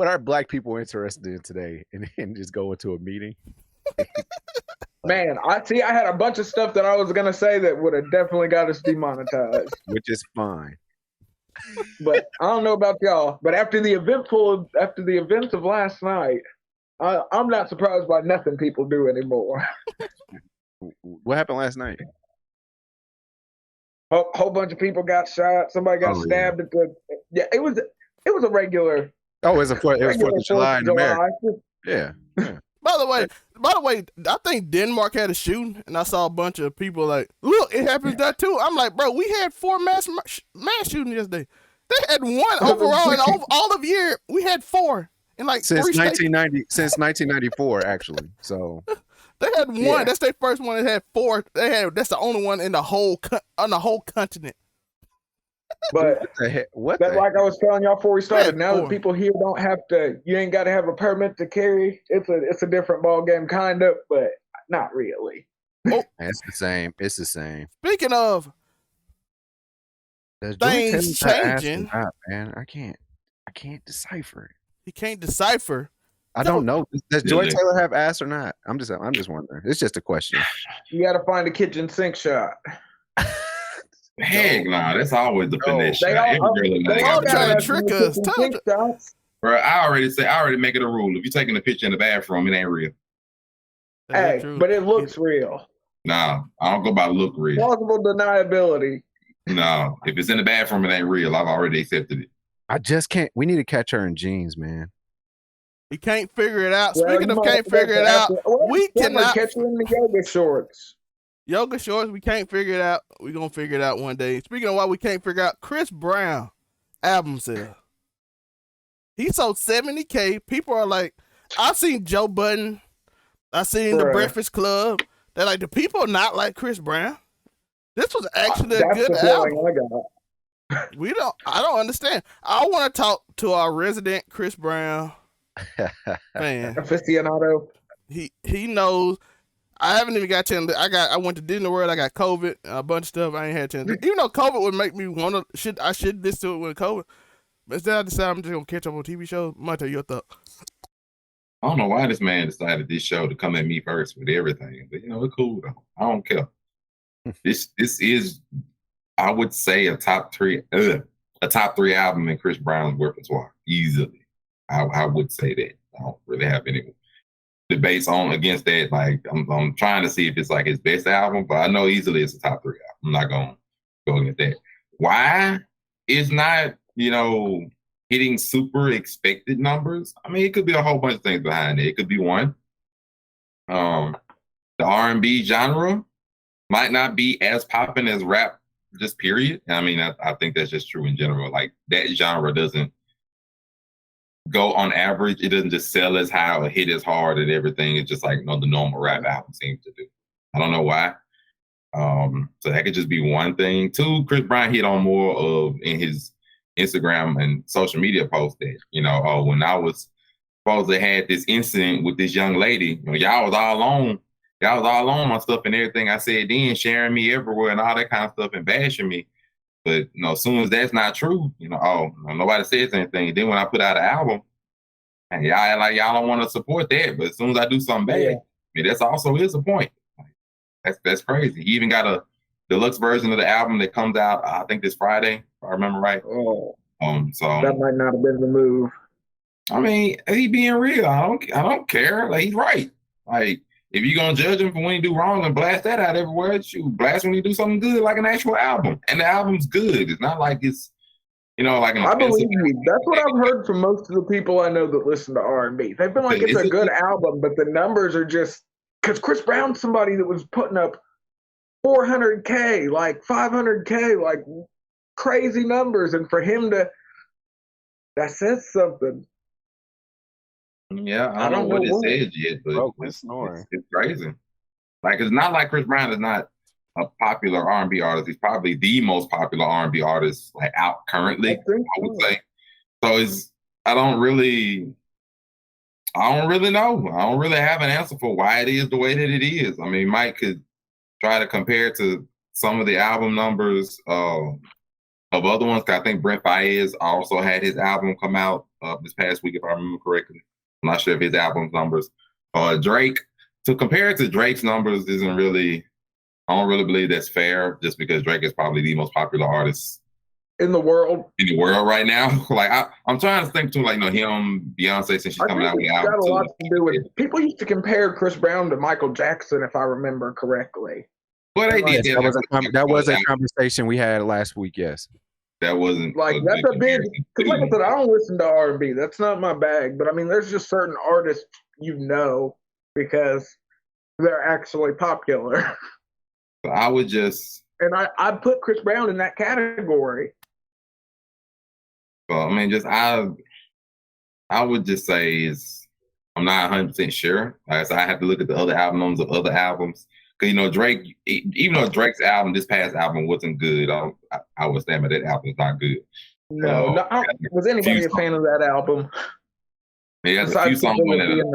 S4: are black people interested in today, and just go into a meeting?
S2: Man, I had a bunch of stuff that I was going to say that would have definitely got us demonetized.
S4: Which is fine.
S2: But I don't know about y'all. But after the events of last night, I'm not surprised by nothing people do anymore.
S4: What happened last night?
S2: A whole bunch of people got shot. Somebody got stabbed at the. Yeah, it was a regular.
S4: Oh, it was 4th of July in America. Yeah.
S1: By the way, I think Denmark had a shooting, and I saw a bunch of people like, look, it happens there too. I'm like, bro, we had 4 mass shootings yesterday. They had 1 overall, and all of year we had 4 in like
S4: since
S1: 3
S4: 1990, since 1994, actually. So
S1: they had 1. Yeah. That's their first one. They had 4. That's the only one in the whole continent.
S2: But like I was telling y'all before we started, now that people here don't have to, you ain't got to have a permit to carry. It's a different ball game, kind of, but not really.
S1: Oh,
S4: it's the same. It's the same.
S1: Speaking of things changing,
S4: man, I can't decipher it.
S1: He can't decipher.
S4: I don't know. Does Joy Taylor have ass or not? I'm just wondering. It's just a question.
S2: You got to find a kitchen sink shot.
S3: Heck nah, that's always the finesse.
S2: They all
S1: trying to trick us.
S3: Bro, I already make it a rule. If you're taking a picture in the bathroom, it ain't real.
S2: Hey, but it looks real.
S3: Nah, I don't go by look real.
S2: Plausible deniability.
S3: No, if it's in the bathroom, it ain't real. I've already accepted it.
S4: I just can't. We need to catch her in jeans, man.
S1: He can't figure it out. Speaking of can't figure it out, we cannot
S2: catch her in the yoga shorts.
S1: Yoga shorts, we can't figure it out. We're going to figure it out one day. Speaking of why we can't figure out, Chris Brown album sale. He sold 70K. People are like, I've seen Joe Budden. I've seen The Breakfast Club. They're like, do people not like Chris Brown? This was actually a good album. I don't understand. I want to talk to our resident Chris Brown Man,
S2: Aficionado.
S1: he knows. I haven't even got a chance. I went to Disney World. I got COVID, a bunch of stuff. I ain't had a chance. Even though COVID would make me want to, I should listen to it with COVID. But instead, I decided I'm just gonna catch up on TV shows. Might tell your thought.
S3: I don't know why this man decided this show to come at me first with everything, but it's cool though. I don't care. This is, I would say, a top three album in Chris Brown's repertoire easily. I would say that. I don't really have any debates on against that. Like I'm trying to see if it's like his best album, but I know easily it's a top three album. I'm not gonna go against that. Why it's not, hitting super expected numbers? I mean, it could be a whole bunch of things behind it. It could be one. The R&B genre might not be as popping as rap, just period. I mean, I think that's just true in general. Like that genre doesn't go on average. It doesn't just sell as high or hit as hard and everything. It's just like the normal rap album seems to do. I don't know why. So that could just be one thing. Two, Chris Brown hit on more of in his Instagram and social media posts that, when I was supposed to had this incident with this young lady, y'all was all on my stuff and everything I said then, sharing me everywhere and all that kind of stuff and bashing me. But as soon as that's not true, nobody says anything. Then when I put out an album, and y'all don't want to support that, but as soon as I do something bad, that's also is a point. That's crazy. He even got a deluxe version of the album that comes out, I think this Friday, if I remember right.
S2: Oh,
S3: so
S2: that might not have been the move.
S3: I mean, he being real. I don't care. Like, he's right. Like, if you're gonna judge him for when he do wrong and blast that out everywhere, you blast when he do something good, like an actual album. And the album's good. It's not like it's, like an
S2: I believe you. That's what I've heard from most of the people I know that listen to R&B. They feel like it's a good album, but the numbers are just because Chris Brown's somebody that was putting up 400K, like 500K, like crazy numbers, and for him that says something.
S3: Yeah, I don't know what it says yet, but it's crazy. Like, it's not like Chris Brown is not a popular R&B artist. He's probably the most popular R&B artist like out currently, I would say. So I don't really know. I don't really have an answer for why it is the way that it is. I mean, Mike could try to compare to some of the album numbers of other ones. I think Brent Faiyaz also had his album come out this past week, if I remember correctly. I'm not sure if his album numbers. Drake, to compare it to Drake's numbers isn't really, I don't really believe that's fair, just because Drake is probably the most popular artist
S2: in the world
S3: right now. Like, I'm trying to think too, like, him, Beyonce, since she's coming out with an album.
S2: Got a lot to do with people used to compare Chris Brown to Michael Jackson, if I remember correctly.
S3: Well, they did.
S4: That was a conversation we had last week. Yes.
S3: That wasn't
S2: like that's a big. Because like I said, I don't listen to R&B. That's not my bag. But I mean, there's just certain artists because they're actually popular.
S3: I would just.
S2: And I put Chris Brown in that category.
S3: Well, I mean, I would just say I'm not 100% sure. Like I said, I have to look at the other albums of other albums. Because, Drake, even though Drake's album, this past album wasn't good, I would stand by that album is not good.
S2: No, was anybody a fan of that album?
S3: He has a few songs on it.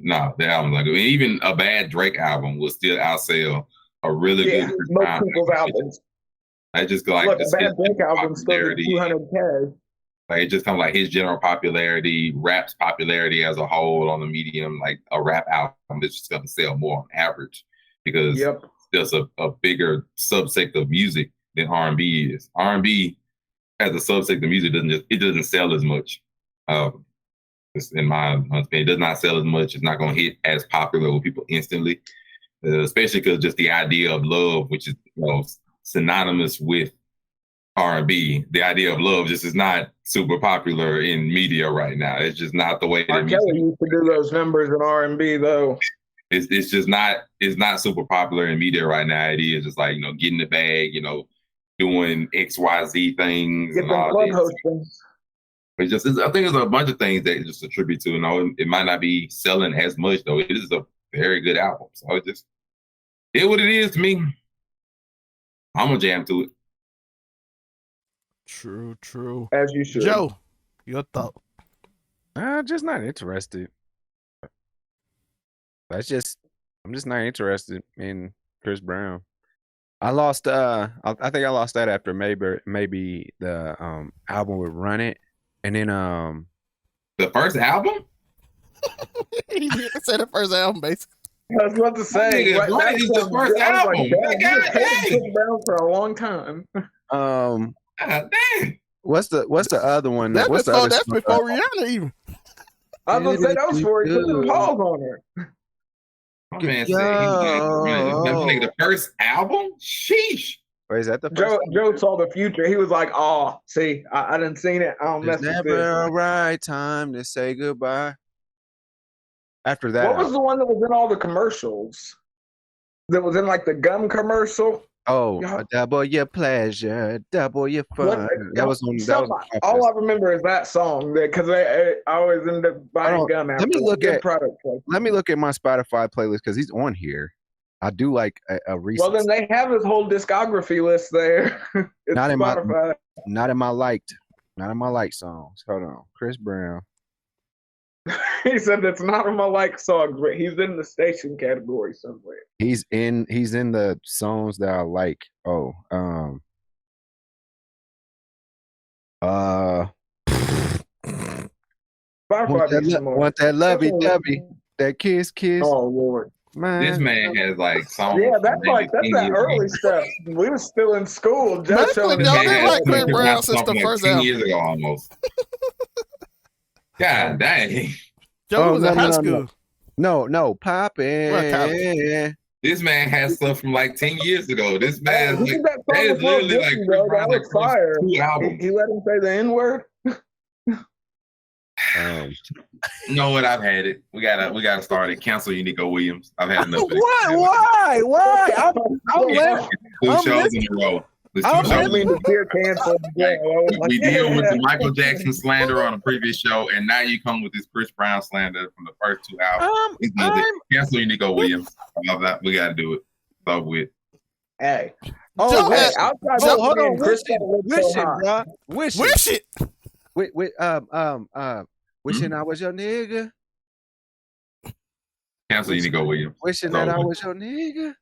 S3: No, the album's not good. Even a bad Drake album will still outsell a really good
S2: most people's albums.
S3: I just like
S2: a bad Drake album still at 200K.
S3: Like, it just comes like his general popularity, rap's popularity as a whole on the medium, like a rap album is just going to sell more on average because there's a bigger subsect of music than R&B is. R&B as a subsect of music doesn't sell as much. In my opinion, it does not sell as much. It's not going to hit as popular with people instantly, especially because just the idea of love, which is synonymous with R&B, the idea of love just is not super popular in media right now. It's just not the way that music
S2: used to do those numbers in R&B though.
S3: It's just not. It's not super popular in media right now. It is just like getting the bag, doing XYZ things and all this. I think it's a bunch of things that just attribute to. It might not be selling as much though. It is a very good album. So it just what it is to me. I'm gonna jam to it.
S1: True.
S2: As you should.
S1: Joe, your thought.
S4: I'm just not interested. I'm just not interested in Chris Brown. I lost I think I lost that after maybe the album with Run It, and then
S3: The first album?
S1: He said the first album, basically.
S2: I was about to say,
S3: Nigga, Run It is the first
S2: I was
S3: album.
S2: like,
S3: God
S2: damn,
S3: dang.
S2: Chris Brown for a long time.
S4: um
S3: God dang.
S4: what's the other one?
S1: That's
S4: What's the
S1: before
S4: other
S1: that's
S4: song?
S1: before Rihanna even.
S2: I was gonna say that was before he put some pause on her.
S3: My man said he like the first album? Sheesh.
S4: Or is that the first
S2: Joe saw the future. He was like, "Oh, see, I didn't seen it. I don't
S4: There's
S2: mess with
S4: never
S2: this."
S4: a right time to say goodbye. After that,
S2: What was the one that was in all the commercials? That was in like the gum commercial.
S4: double your pleasure, double your fun. That was on. That was
S2: all I remember is that song because I always end up buying gum after.
S4: Let me look at my Spotify playlist because he's on here. I do like a recent.
S2: Well, then they have his whole discography list there. It's
S4: not in
S2: Spotify.
S4: Not in my liked songs. Hold on, Chris Brown.
S2: He said it's not in my like songs, but he's in the station category somewhere.
S4: He's in the songs that I like. Want that lovey-dovey, that kiss.
S2: Oh Lord,
S3: man. This man has like songs.
S2: Yeah, that's that early stuff. We were still in school. Just showing
S1: y'all didn't like Chris Brown since the first
S3: like 10
S1: album.
S3: years ago almost. God dang.
S1: Joe was in high school.
S4: No, poppin'.
S3: This man has stuff from like 10 years ago. This man
S2: that is literally like Chris Brown, like fire. He let him say the N-word.
S3: You know what? I've had it. We gotta start it. Cancel Uniqo Williams. I've had enough.
S4: Why? I'm left.
S3: Two shows in a row.
S2: We
S3: deal with the Michael Jackson slander on the previous show, and now you come with this Chris Brown slander from the first two albums. Cancel Uniqo Williams. We got to do it. It's over with.
S2: Hey.
S1: Hold
S4: on. Wish it. Wishing I was your nigga.
S3: Cancel Uniqo Williams.
S4: Wishing that I was your nigga.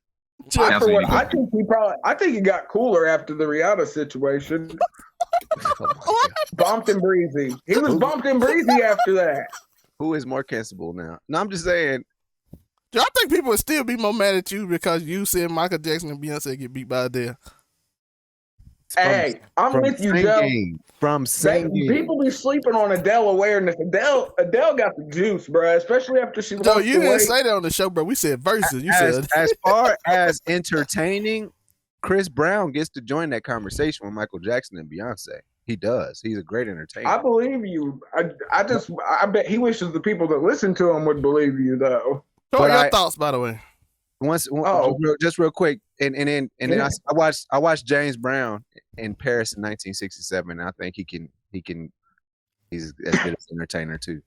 S2: I think he got cooler after the Rihanna situation. Bumped and breezy. He was bumped and breezy after that.
S4: Who is more cancelable now? No, I'm just saying.
S1: I think people would still be more mad at you because you said Michael Jackson and Beyonce get beat by Adele.
S2: Hey, I'm with you, Joe.
S4: From singing.
S2: People be sleeping on Adele awareness. Adele got the juice, bro. Especially after she.
S1: No, you didn't say that on the show, bro. We said verses. You said
S4: as far as entertaining, Chris Brown gets to join that conversation with Michael Jackson and Beyonce. He does. He's a great entertainer.
S2: I believe you. I bet he wishes the people that listen to him would believe you, though.
S1: What are your thoughts, by the way?
S4: Just real quick, and then I watched James Brown in Paris in 1967. And I think he's as good as an entertainer too.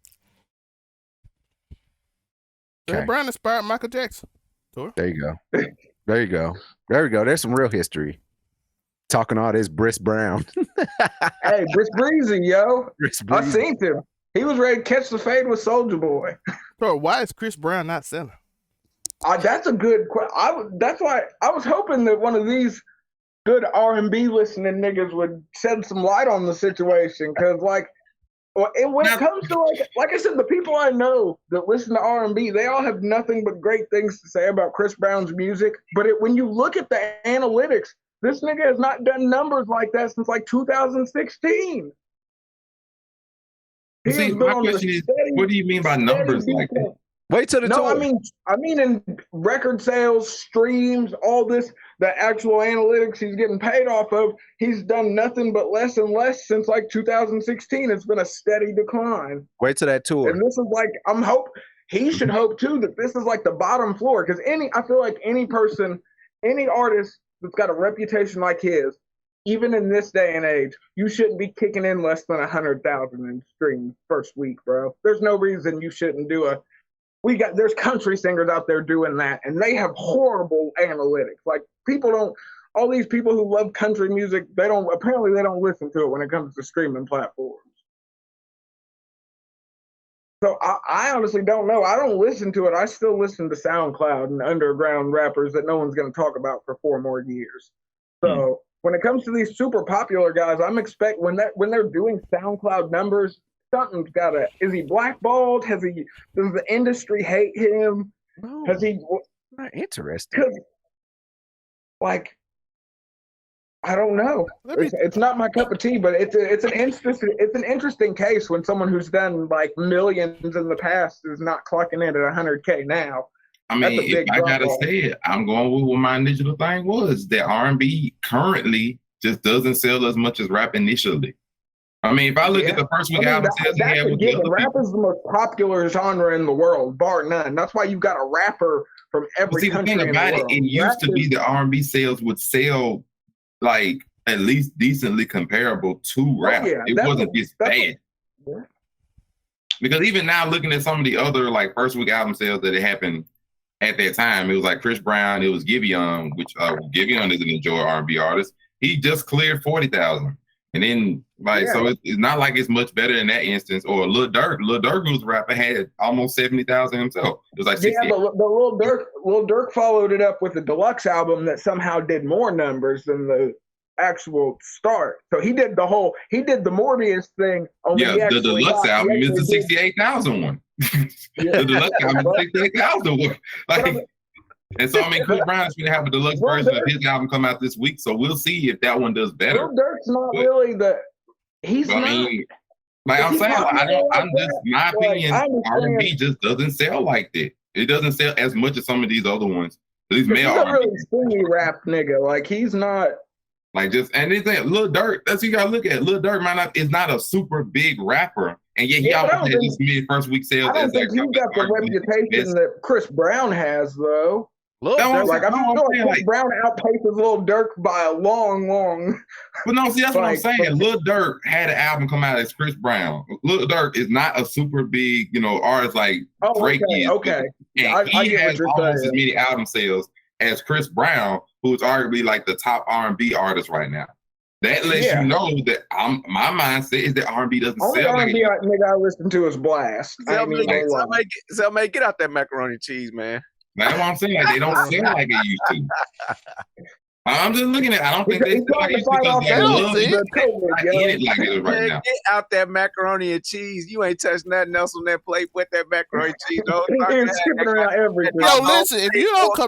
S1: Okay. Brown inspired Michael Jackson.
S4: Thor. There you go. There's some real history. Talking all this Briss Brown.
S2: Hey, Briss Breezy, yo. I seen him. He was ready to catch the fade with Soulja Boy.
S1: So why is Chris Brown not selling?
S2: That's a good question. That's why I was hoping that one of these good R&B listening niggas would shed some light on the situation. Because, when it comes to, like I said, the people I know that listen to R&B, they all have nothing but great things to say about Chris Brown's music. But when you look at the analytics, this nigga has not done numbers like that since, 2016.
S3: See, my question is, what do you mean by numbers like that?
S4: Wait till the tour.
S2: I mean in record sales, streams, all this, the actual analytics he's getting paid off of, he's done nothing but less and less since 2016. It's been a steady decline.
S4: Wait till that tour.
S2: And this is he should hope too that this is the bottom floor. Because I feel like any person, any artist that's got a reputation like his, even in this day and age, you shouldn't be kicking in less than 100,000 in streams first week, bro. There's no reason you shouldn't do there's country singers out there doing that, and they have horrible analytics. All these people who love country music, they don't listen to it when it comes to streaming platforms. So I honestly don't know. I don't listen to it. I still listen to SoundCloud and underground rappers that no one's going to talk about for 4 more years. So when it comes to these super popular guys, I'm expect when they're doing SoundCloud numbers, something's got to. Is he blackballed? Does the industry hate him?
S4: No,
S2: Has he?
S4: not interested.
S2: Because like. I don't know. It's not my cup of tea, but it's an interesting case when someone who's done like millions in the past is not clocking in at 100K now.
S3: I mean, if I gotta say it, I'm going with what my initial thing was that R&B currently just doesn't sell as much as rap initially. I mean, if I look at the first week album sales he had with the other
S2: rap
S3: people,
S2: is the most popular genre in the world, bar none. That's why you've got a rapper from every country in the world.
S3: It used to be that R&B sales would sell like at least decently comparable to rap. It wasn't this bad. Because even now, looking at some of the other like first week album sales that it happened at that time, it was like Chris Brown, it was Giveon, which Giveon is an enjoy R&B artist. He just cleared 40,000, and then so it's not like it's much better in that instance. Or Lil Durk, who was a rapper, had almost 70,000 himself. It was like 60.
S2: But Lil Durk followed it up with a deluxe album that somehow did more numbers than the actual start. So he did the Morbius thing.
S3: The deluxe album is the 68,000 one. The deluxe album is 68,000 one. Like, and so I mean, Chris Brown is going to have a deluxe version of his album come out this week. So we'll see if that one does better.
S2: Lil Durk's not really the. He's not.
S3: I mean, like I'm saying, my opinion, R&B just doesn't sell like that. It doesn't sell as much as some of these other ones. These male
S2: he's a really skinny rap nigga. Like he's not.
S3: Like just anything, Lil Durk. That's what you gotta look at. Lil Durk is not a super big rapper, and yet he always had this mid first week sales.
S2: I don't think he's got the reputation that Chris Brown has, though.
S3: Chris
S2: Brown outpaces Lil Durk by a long.
S3: But no, see, that's what I'm saying. Lil Durk had an album come out as Chris Brown. Lil Durk is not a super big, artist like Drake is.
S2: Okay.
S3: And he has almost as many album sales as Chris Brown, who's arguably like the top R&B artist right now. That lets you know that my mindset is that R&B doesn't sell.
S2: R&B nigga I listen to is Blast.
S4: Selma, get out that macaroni cheese, man.
S3: That's what I'm saying. Like, they don't sell like they used to. I'm just looking at. I don't think they sell like they used to because they love it like it is right now.
S4: Get out that macaroni and cheese. You ain't touched nothing else on that plate with that macaroni and cheese.
S2: Skipping around everything.
S1: Yo, listen. If you don't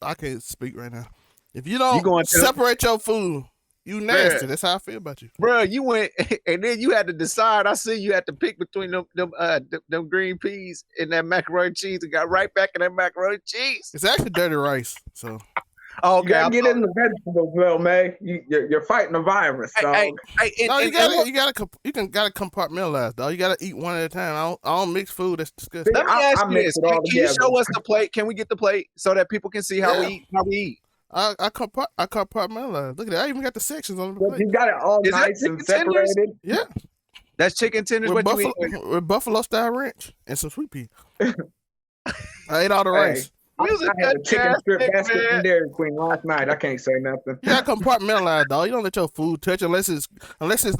S1: I can't speak right now. If you don't separate your food, you nasty.
S4: Man.
S1: That's how I feel about you,
S4: bro. You went and then you had to decide. I see you had to pick between them green peas and that macaroni and cheese, and got right back in that macaroni and cheese.
S1: It's actually dirty rice. So,
S2: you gotta get in the vegetables, though, man. You're fighting a virus.
S1: You gotta compartmentalize, dog. You gotta eat one at a time. I don't mix food. That's disgusting.
S4: Let me ask you this: Can you show us the plate? Can we get the plate so that people can see how we eat?
S1: I compartmentalize. Look at that. I even got the sections on the plate.
S2: You got it all nice and separated.
S1: Tenders? Yeah.
S4: That's chicken tenders.
S1: With buffalo style ranch and some sweet pea. I ate all the rice.
S2: I had a chicken strip basket from Dairy Queen last night. I can't say nothing.
S1: You got compartmentalize, dog. You don't let your food touch unless it's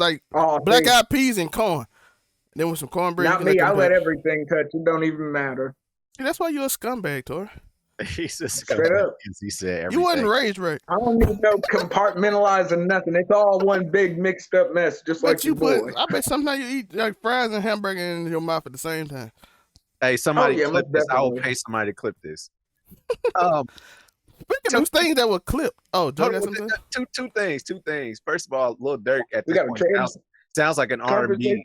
S1: like black eyed peas and corn. Then with some cornbread.
S2: Not me. I let everything touch. It don't even matter.
S1: See, that's why you're a scumbag, Tor.
S4: He's a scumbag. He said everything.
S1: You wasn't raised right.
S2: I don't need no compartmentalizing nothing. It's all one big mixed up mess, just like you boy.
S1: I bet sometimes you eat like fries and hamburger in your mouth at the same time.
S4: Hey, somebody clip this. I will pay somebody to clip this.
S1: Speaking of those things that were clipped. Oh, Joe got something?
S4: Two things. First of all, Lil Durk at this point sounds like an R&B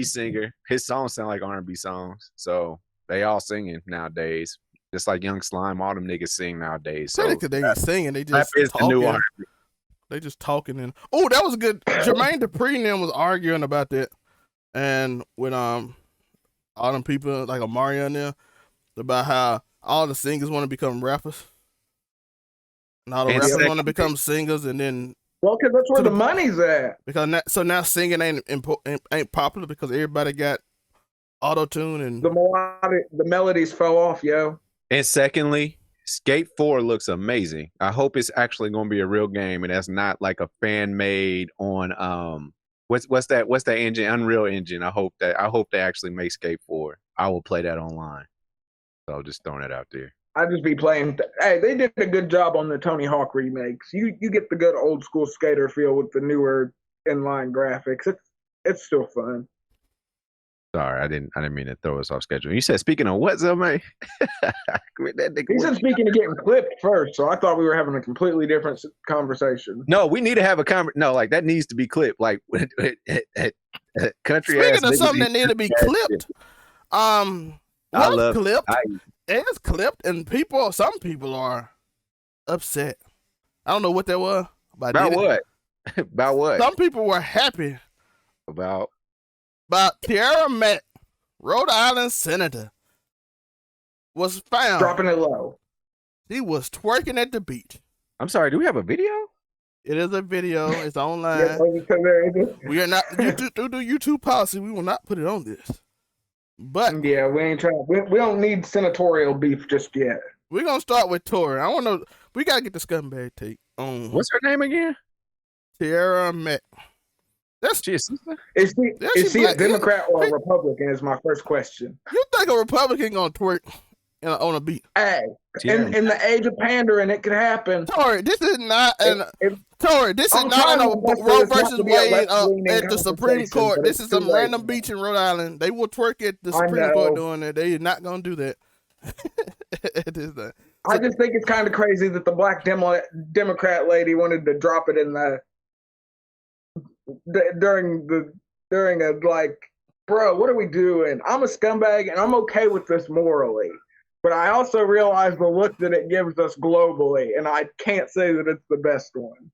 S4: singer. His songs sound like R&B songs. So they all singing nowadays. Just like Young Slime, all them niggas sing nowadays. So
S1: they ain't singing, they just talking. They just talking and that was good. Jermaine Dupri and them was arguing about that. And with all them people like Amari and them about how all the singers want to become rappers. And all the rappers want to become singers and then
S2: because that's where the money's at.
S1: Because now singing ain't popular because everybody got auto-tune and
S2: the melodies fell off, yo.
S4: And secondly, Skate 4 looks amazing. I hope it's actually going to be a real game and that's not like a fan made on What's that engine? Unreal Engine. I hope they actually make Skate 4. I will play that online. So just throwing it out there.
S2: I just be playing. Hey, they did a good job on the Tony Hawk remakes. You get the good old school skater feel with the newer inline graphics. It's still fun.
S4: Sorry, I didn't mean to throw us off schedule. You said speaking of what, Zelmay?
S2: He said speaking of getting clipped first, so I thought we were having a completely different conversation.
S4: No, we need to have a no, like that needs to be clipped. Like country.
S1: Speaking of something that need to be clipped, it's clipped, and some people are upset. I don't know what that was.
S4: About what? About what?
S1: Some people were happy
S4: about
S1: Tierra Mack, Rhode Island senator, was found
S2: dropping it low.
S1: He was twerking at the beach.
S4: I'm sorry. Do we have a video?
S1: It is a video. It's online.
S2: Yes,
S1: we are not due to YouTube policy. We will not put it on this. But
S2: yeah, we ain't trying. We don't need senatorial beef just yet.
S1: We're gonna start with Tori. I want to know. We gotta get the scumbag take on.
S4: What's her name again?
S1: Tierra Mack.
S4: That's she a sister?
S2: Is she a Democrat or a Republican? Is my first question.
S1: You think a Republican gonna twerk on a beat?
S2: Hey, in the age of pandering, it could happen.
S1: Tori, this is not Tori, this is not Roe versus Wade at the Supreme Court. This is some random beach in Rhode Island. They will twerk at the Supreme Court doing it. They are not gonna do that. It is that.
S2: I just think it's kind of crazy that the black Democrat lady wanted to drop it in during a like, bro, what are we doing? I'm a scumbag and I'm okay with this morally, but I also realize the look that it gives us globally, and I can't say that it's the best one.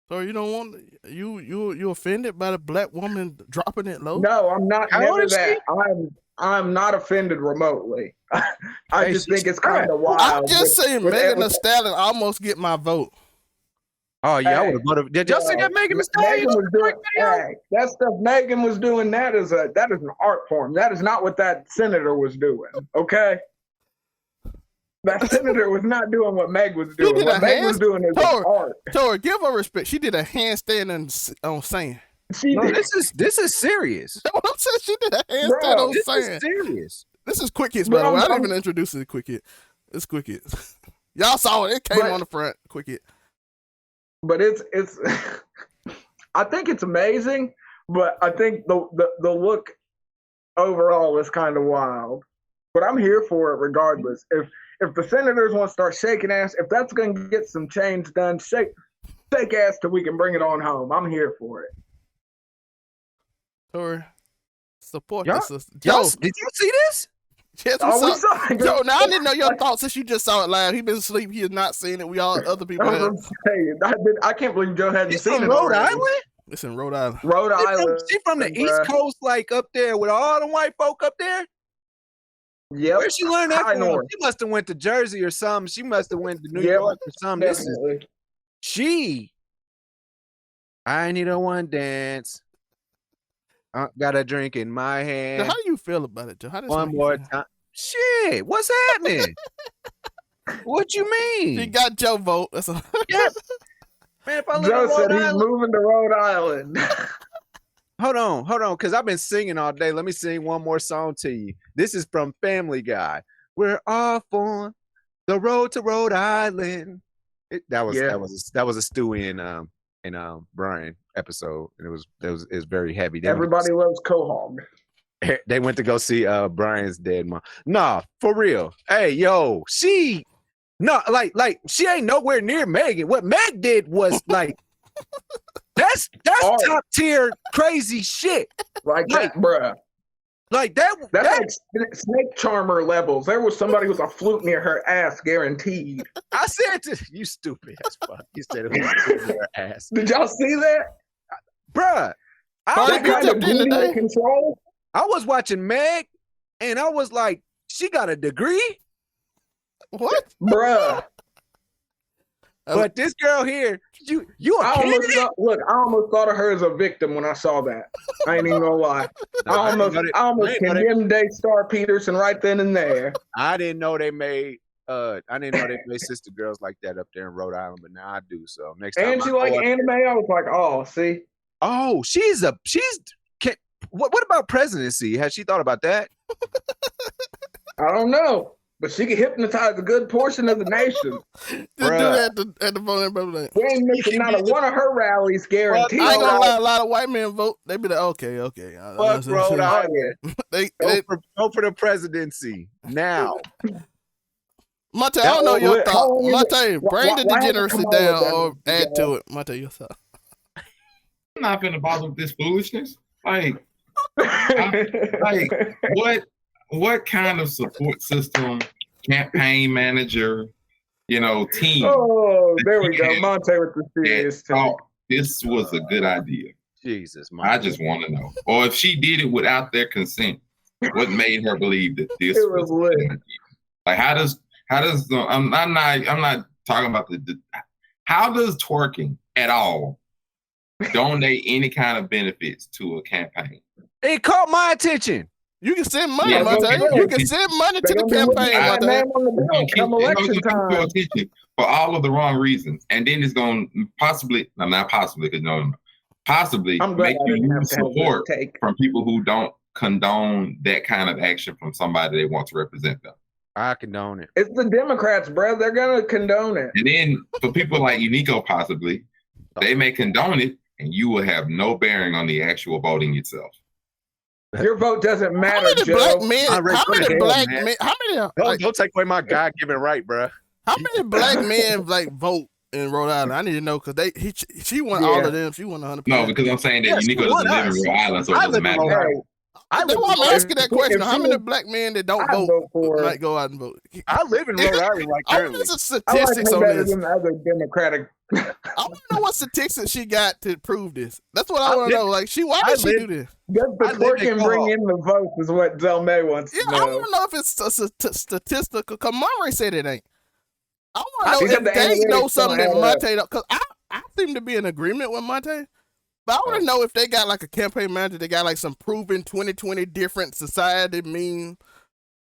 S1: So you don't want you offended by the black woman dropping it low?
S2: No, I'm not. Never that. I'm not offended remotely. I just think it's kind of wild.
S1: I'm just saying, Megan Thee Stallion almost get my vote.
S4: Oh yeah, I would have voted. Did y'all see that Megan Thee Stallion?
S2: That stuff Megan was doing. That is an art form. That is not what that senator was doing. Okay, that senator was not doing what Meg was doing. What Meg was doing is art.
S1: Tori, give her respect. She did a handstand on sand.
S4: This is serious.
S1: What I'm saying, she did a handstand on sand.
S4: This is serious.
S1: This is Quick Hits, by the way. I didn't even introduce it to Quick Hit. It's Quick Hits. Y'all saw it. It came on the front. Quick Hit.
S2: But it's I think it's amazing, but I think the look overall is kind of wild. But I'm here for it regardless. If the senators want to start shaking ass, if that's going to get some change done, shake ass till we can bring it on home. I'm here for it.
S1: Tori, support the sister.
S4: Yo, did you see this?
S1: Yes, we saw it. Yo, now I didn't know your thoughts since you just saw it live. He been asleep. He has not seen it. We all other people have.
S2: I can't believe Joe hadn't seen it.
S4: Rhode Island?
S1: It's in Rhode Island.
S2: Rhode Island.
S4: She from the East Coast, like up there with all the white folk up there.
S2: Yeah.
S4: Where she learned that from? She must have went to Jersey or something. She must have went to New York or something. I need a one dance. I got a drink in my hand.
S1: So how do you feel about it, Joe?
S4: One more time. Shit, what's happening? What you mean?
S1: She got Joe vote. That's a
S4: yeah. Man, if I
S2: Joe said he's moving to Rhode Island.
S4: Hold on, because I've been singing all day. Let me sing one more song to you. This is from Family Guy. We're off on the road to Rhode Island. That was a Stewie and Brian episode, and it was very heavy.
S2: Everybody loves Quahog.
S4: They went to go see Brian's dead mom. Nah, for real. Hey, yo, she ain't nowhere near Megan. What Meg did was like that's top tier crazy shit.
S2: Like that, bruh.
S4: Like that's
S2: like snake charmer levels. There was somebody with a flute near her ass, guaranteed.
S4: I said to you, stupid as fuck. You said it was a flute near her ass.
S2: Did y'all see that,
S4: bruh?
S2: Control.
S4: I was watching Meg, and I was like, she got a degree?
S1: What?
S2: Bruh.
S4: But this girl here, I
S2: almost thought of her as a victim when I saw that. I ain't even gonna lie. I almost condemned Daystar Peterson right then and there.
S4: I didn't know they made sister girls like that up there in Rhode Island, but now I do. So next time.
S2: And you like anime? I was like, oh, see.
S4: Oh, what about presidency? Has she thought about that?
S2: I don't know, but she can hypnotize a good portion of the nation.
S1: Just do that at the voting.
S2: We ain't missing not a one of her rallies, guaranteed.
S1: I ain't gonna lie, a lot of white men vote. They be like, okay.
S4: Fuck Rhode Island.
S1: They
S4: Go for the presidency now.
S1: Mate, I don't know your thought. Mate, bring the degeneracy down or add to it. Mate, your thought.
S3: I'm not gonna bother with this foolishness. Like what kind of support system, campaign manager, team?
S2: Oh, there we go. Monte with the serious talk.
S3: This was a good idea.
S4: Jesus,
S3: Monte. I just want to know. Or if she did it without their consent, what made her believe that this was a good idea? Like how does I'm not talking about how does twerking at all donate any kind of benefits to a campaign?
S4: It caught my attention.
S1: You can send money, Monte. You can send money to the campaign,
S3: Monte. For all of the wrong reasons. And then it's going to possibly make you lose support from people who don't condone that kind of action from somebody that wants to represent them.
S4: I condone it.
S2: It's the Democrats, bro. They're going to condone it.
S3: And then for people like Uniqo, possibly, they may condone it, and you will have no bearing on the actual voting itself.
S2: Your vote doesn't matter,
S1: how many
S2: Joe.
S1: Black men? How many black men? How many?
S4: Don't take away my God-given right, bro.
S1: How many black men vote in Rhode Island? I need to know because she won all of them. She won 100%.
S3: No, because I'm saying that Uniqo doesn't live in Rhode Island, so it doesn't matter.
S1: I'm asking that question. How many black men that don't vote might go out and vote?
S4: I live in Rhode Island currently.
S1: There's statistics on this.
S2: Than other Democratic.
S1: I want to know what statistics she got to prove this. That's what I want to know. Like, why did she do this?
S2: Just the twerk and bring in the votes is what Zelmay wants to know.
S1: I want to know if it's a statistical. Because Monterey said it ain't. I want to know if they know something that Monte. Because I seem to be in agreement with Monte. But I want to know if they got like a campaign manager. They got like some proven 2020 different society meme.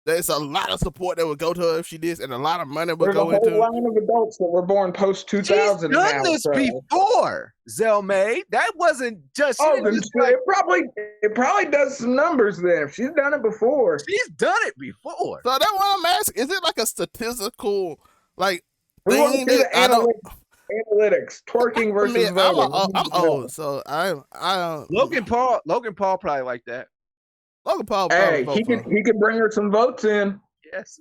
S1: There's a lot of support that would go to her if she did, and a lot of money would go into.
S2: There's a whole line of adults that were born post 2000.
S4: She's done this before, Zelmay. That wasn't just.
S2: Oh, it probably does some numbers there. She's done it before.
S4: She's done it before.
S1: So that's what I'm asking. Is it like a statistical
S2: we want to see the analytics, twerking versus voting.
S1: I'm old, so I
S4: Logan Paul probably like that.
S1: Logan Paul.
S2: Hey, he could bring her some votes in.
S4: Yes.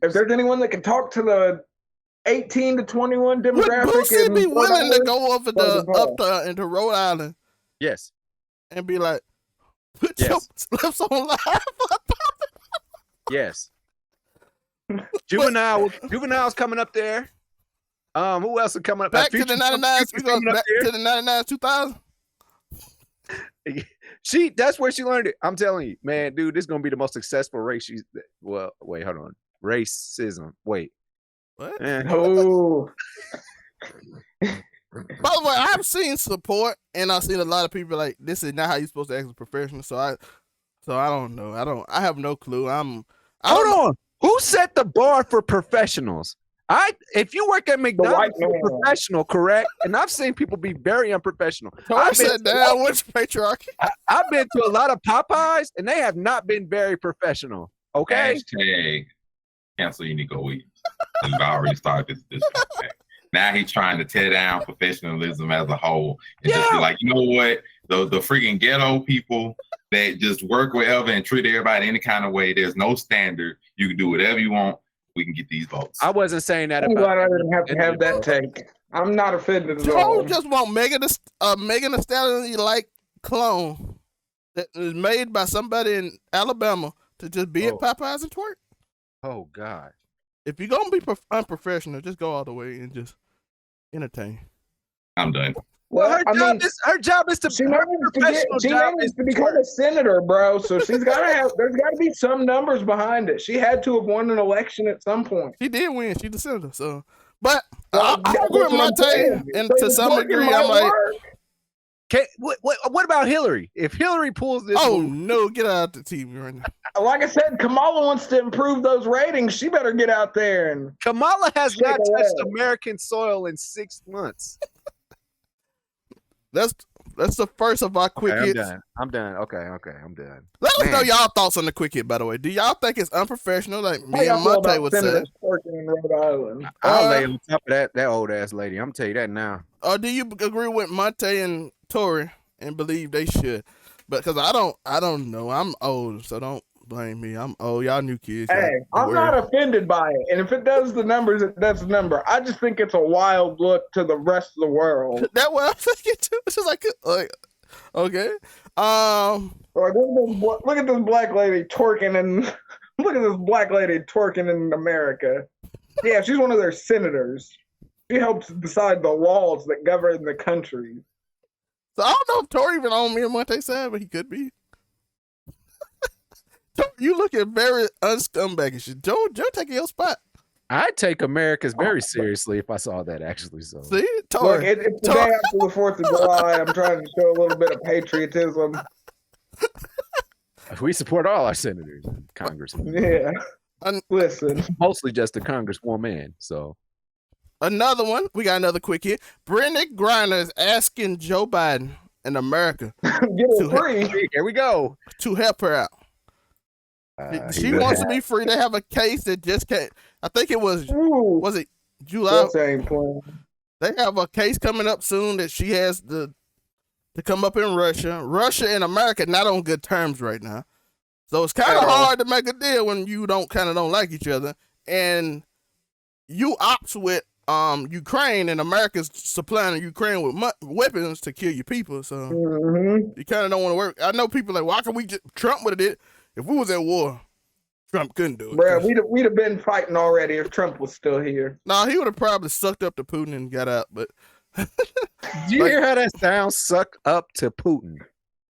S2: If there's anyone that can talk to the 18 to 21 demographic,
S1: would Boosie be willing to go over into Rhode Island?
S4: Yes,
S1: and be like, put your lips on live.
S4: Yes. Juvenile's coming up there. Who else is coming up?
S1: Back to the 99s. We go back to the 99s, 2000.
S4: That's where she learned it. I'm telling you, man, dude, this is gonna be the most successful race. Wait, hold on. Racism. Wait.
S1: What?
S2: Oh.
S1: By the way, I've seen support, and I've seen a lot of people like, this is not how you're supposed to act as a professional. So I don't know. I have no clue. Hold
S4: on. Who set the bar for professionals? If you work at McDonald's, you're professional, correct? And I've seen people be very unprofessional.
S1: I've sat down with patriarchy.
S4: I've been to a lot of Popeyes, and they have not been very professional. Okay.
S3: Hashtag cancel Uniqo Williams. We've already started this. Now he's trying to tear down professionalism as a whole and just be like, you know what? The freaking ghetto people that just work wherever and treat everybody any kind of way. There's no standard. You can do whatever you want. We can get these votes.
S4: I wasn't saying that.
S2: I'm glad I didn't have to have that take. I'm not offended at all.
S1: Joe just want Megan Thee Stallion-like clone that is made by somebody in Alabama to just be at Popeyes and twerk.
S4: Oh God!
S1: If you're gonna be unprofessional, just go all the way and just entertain.
S3: I'm done.
S4: Well, her job is to
S2: become a senator, bro. So there's got to be some numbers behind it. She had to have won an election at some point.
S1: She did win. She's the senator. So, but I agree with Monte, and to some degree, I'm like,
S4: what about Hillary? If Hillary pulls this,
S1: no, get out the TV right now.
S2: Like I said, Kamala wants to improve those ratings. She better get out there and.
S4: Kamala has not touched American soil in 6 months.
S1: That's the first of our quick
S4: Okay, I'm
S1: hits.
S4: done. I'm done. Okay, I'm done.
S1: Let us know
S4: Man.
S1: y'all thoughts on the quick hit, by the way. Do y'all think it's unprofessional, like
S2: How
S1: me
S2: y'all
S1: and
S2: feel
S1: Monte
S2: about
S1: would say?
S2: senators working in Rhode Island?
S4: I'll lay on top of that old ass lady. I'm gonna tell you that now.
S1: Or do you agree with Monte and Tori and believe they should? But because I don't know. I'm old, so don't blame me. I'm old. Y'all new kids.
S2: Hey, I'm not offended by it. And if it does the numbers, it does the number. I just think it's a wild look to the rest of the world.
S1: That what I'm thinking too. It's just like okay.
S2: Like, look at this black lady twerking and look at this black lady twerking in America. Yeah, she's one of their senators. She helps decide the laws that govern the country.
S1: So I don't know if Tori even on me and Monte's side, but he could be. You looking very unscumbaggish. Joe taking your spot.
S4: I'd take America's very seriously if I saw that actually. So
S1: See, Tori.
S2: Look, it's the day after the 4th of July. I'm trying to show a little bit of patriotism.
S4: we support all our senators and congressmen.
S2: Yeah. Listen.
S4: Mostly just the congresswoman. So
S1: another one. We got another quick hit. Brittany Griner is asking Joe Biden in America
S2: Get it free.
S4: Here we go.
S1: to help her out. She wants to be free. They have a case that just came. I think it was it July?
S2: Same plan.
S1: They have a case coming up soon that she has to come up in Russia. Russia and America not on good terms right now. So it's kind of hard to make a deal when you don't like each other. And you opt with Ukraine, and America's supplying Ukraine with weapons to kill your people. So you kind of don't want to work. I know people like, why can we just Trump would have did? If we was at war, Trump couldn't do it.
S2: Bro, we'd have been fighting already if Trump was still here.
S1: No, he would have probably sucked up to Putin and got out. But
S4: do you hear how that sounds? Suck up to Putin.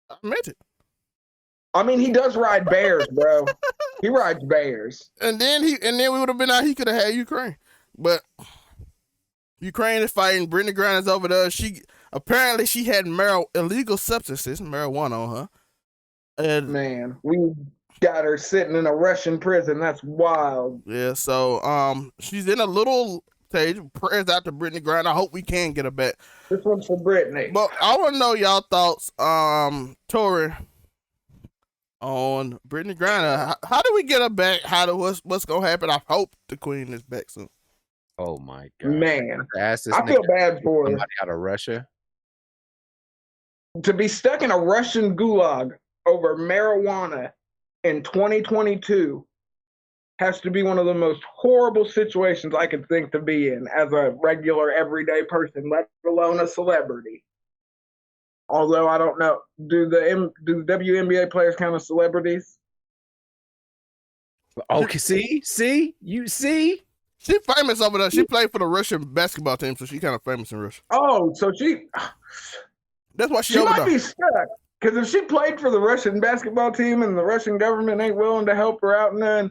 S1: I meant it.
S2: I mean, he does ride bears, bro. He rides bears.
S1: And then we would have been out. He could have had Ukraine, but Ukraine is fighting. Brittany Griner's over there. She apparently had illegal substances, marijuana on her. And
S2: man, we got her sitting in a Russian prison. That's wild.
S1: Yeah, so she's in a little stage. Prayers out to Brittany Griner. I hope we can get her back.
S2: This one's for Brittany.
S1: But I want to know y'all thoughts, Tori, on Brittany Griner. How do we get her back? What's gonna happen? I hope the Queen is back soon.
S4: Oh my god,
S2: man! I feel bad for her.
S4: Somebody out of Russia
S2: to be stuck in a Russian gulag over marijuana in 2022 has to be one of the most horrible situations I could think to be in as a regular, everyday person, let alone a celebrity. Although I don't know, do the WNBA players count as celebrities?
S4: Okay, see, you see.
S1: She's famous over there. She played for the Russian basketball team, so she's kind of famous in Russia.
S2: Oh, so
S1: that's why
S2: she might be stuck. Because if she played for the Russian basketball team and the Russian government ain't willing to help her out, none,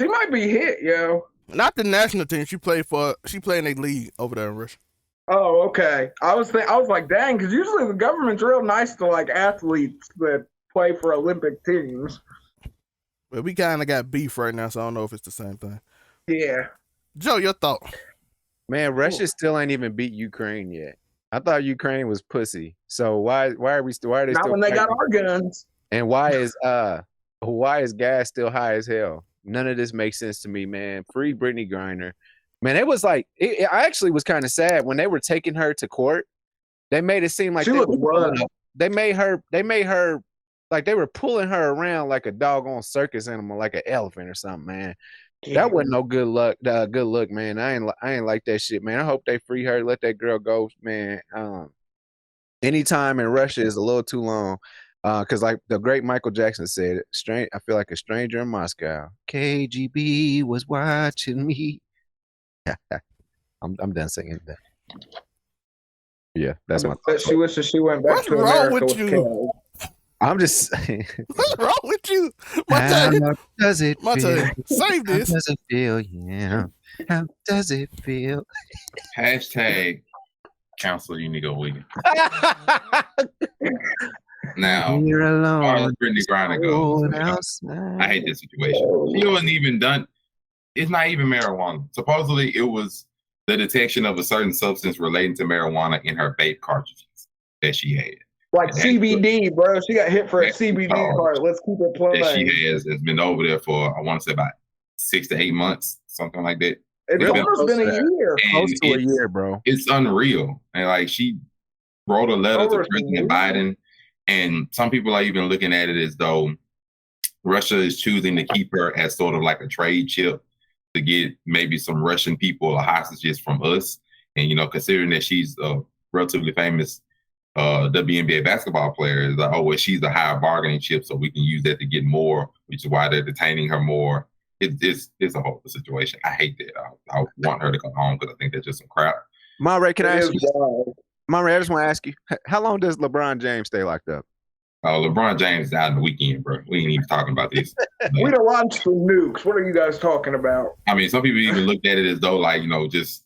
S2: she might be hit, yo.
S1: Not the national team. She played in a league over there in Russia.
S2: Oh, okay. I was like, dang, because usually the government's real nice to like athletes that play for Olympic teams.
S1: But we kind of got beef right now, so I don't know if it's the same thing.
S2: Yeah.
S1: Joe, your thought?
S4: Man, Russia still ain't even beat Ukraine yet. I thought Ukraine was pussy. So why are they still
S2: not when they got our guns?
S4: And why is gas still high as hell? None of this makes sense to me, man. Free Brittany Griner. Man, it was like I actually was kind of sad when they were taking her to court. They made it seem like they made her like they were pulling her around like a doggone circus animal, like an elephant or something, man. That wasn't no good luck. Good look, man. I ain't like that shit, man. I hope they free her, let that girl go, man. Anytime in Russia is a little too long, because like the great Michael Jackson said, I feel like a stranger in Moscow. KGB was watching me. I'm done singing that. Yeah, that's my.
S2: She wishes she went back to America. What's wrong with you?
S4: I'm just saying.
S1: What's wrong with you?
S4: How does it feel?
S1: Save this.
S4: How does it feel? Yeah. How does it feel?
S3: Hashtag cancel Uniqo Williams. Now,
S4: you're alone.
S3: As far as Brittany Griner goes, I hate this situation. She wasn't even done. It's not even marijuana. Supposedly, it was the detection of a certain substance relating to marijuana in her vape cartridges. that she had.
S2: Like
S3: And
S2: CBD, bro. She got hit for a
S3: that's
S2: CBD
S3: charge
S2: card. Let's keep it
S3: that she
S2: playing.
S3: has been over there for, I want to say, about 6 to 8 months, something like that.
S2: It's
S3: Really?
S2: almost been a year.
S4: Close
S3: And
S4: to a year, bro.
S3: it's unreal. And like, she wrote a letter
S2: Over
S3: to President Biden, and some people are even looking at it as though Russia is choosing to keep her as sort of like a trade chip to get maybe some Russian people or hostages from us. And, you know, considering that she's a relatively famous WNBA basketball player, is like, oh, well, she's a higher bargaining chip, so we can use that to get more, which is why they're detaining her more. It's a horrible situation. I hate that. I want her to come home because I think that's just some crap.
S4: Monray, can I ask
S2: It
S4: you?
S2: is wild.
S4: Monray, I just want to ask you, how long does LeBron James stay locked up?
S3: LeBron James is out in the weekend, bro. We ain't even talking about this.
S2: We done launched some nukes. What are you guys talking about?
S3: I mean, some people even looked at it as though, like, you know, just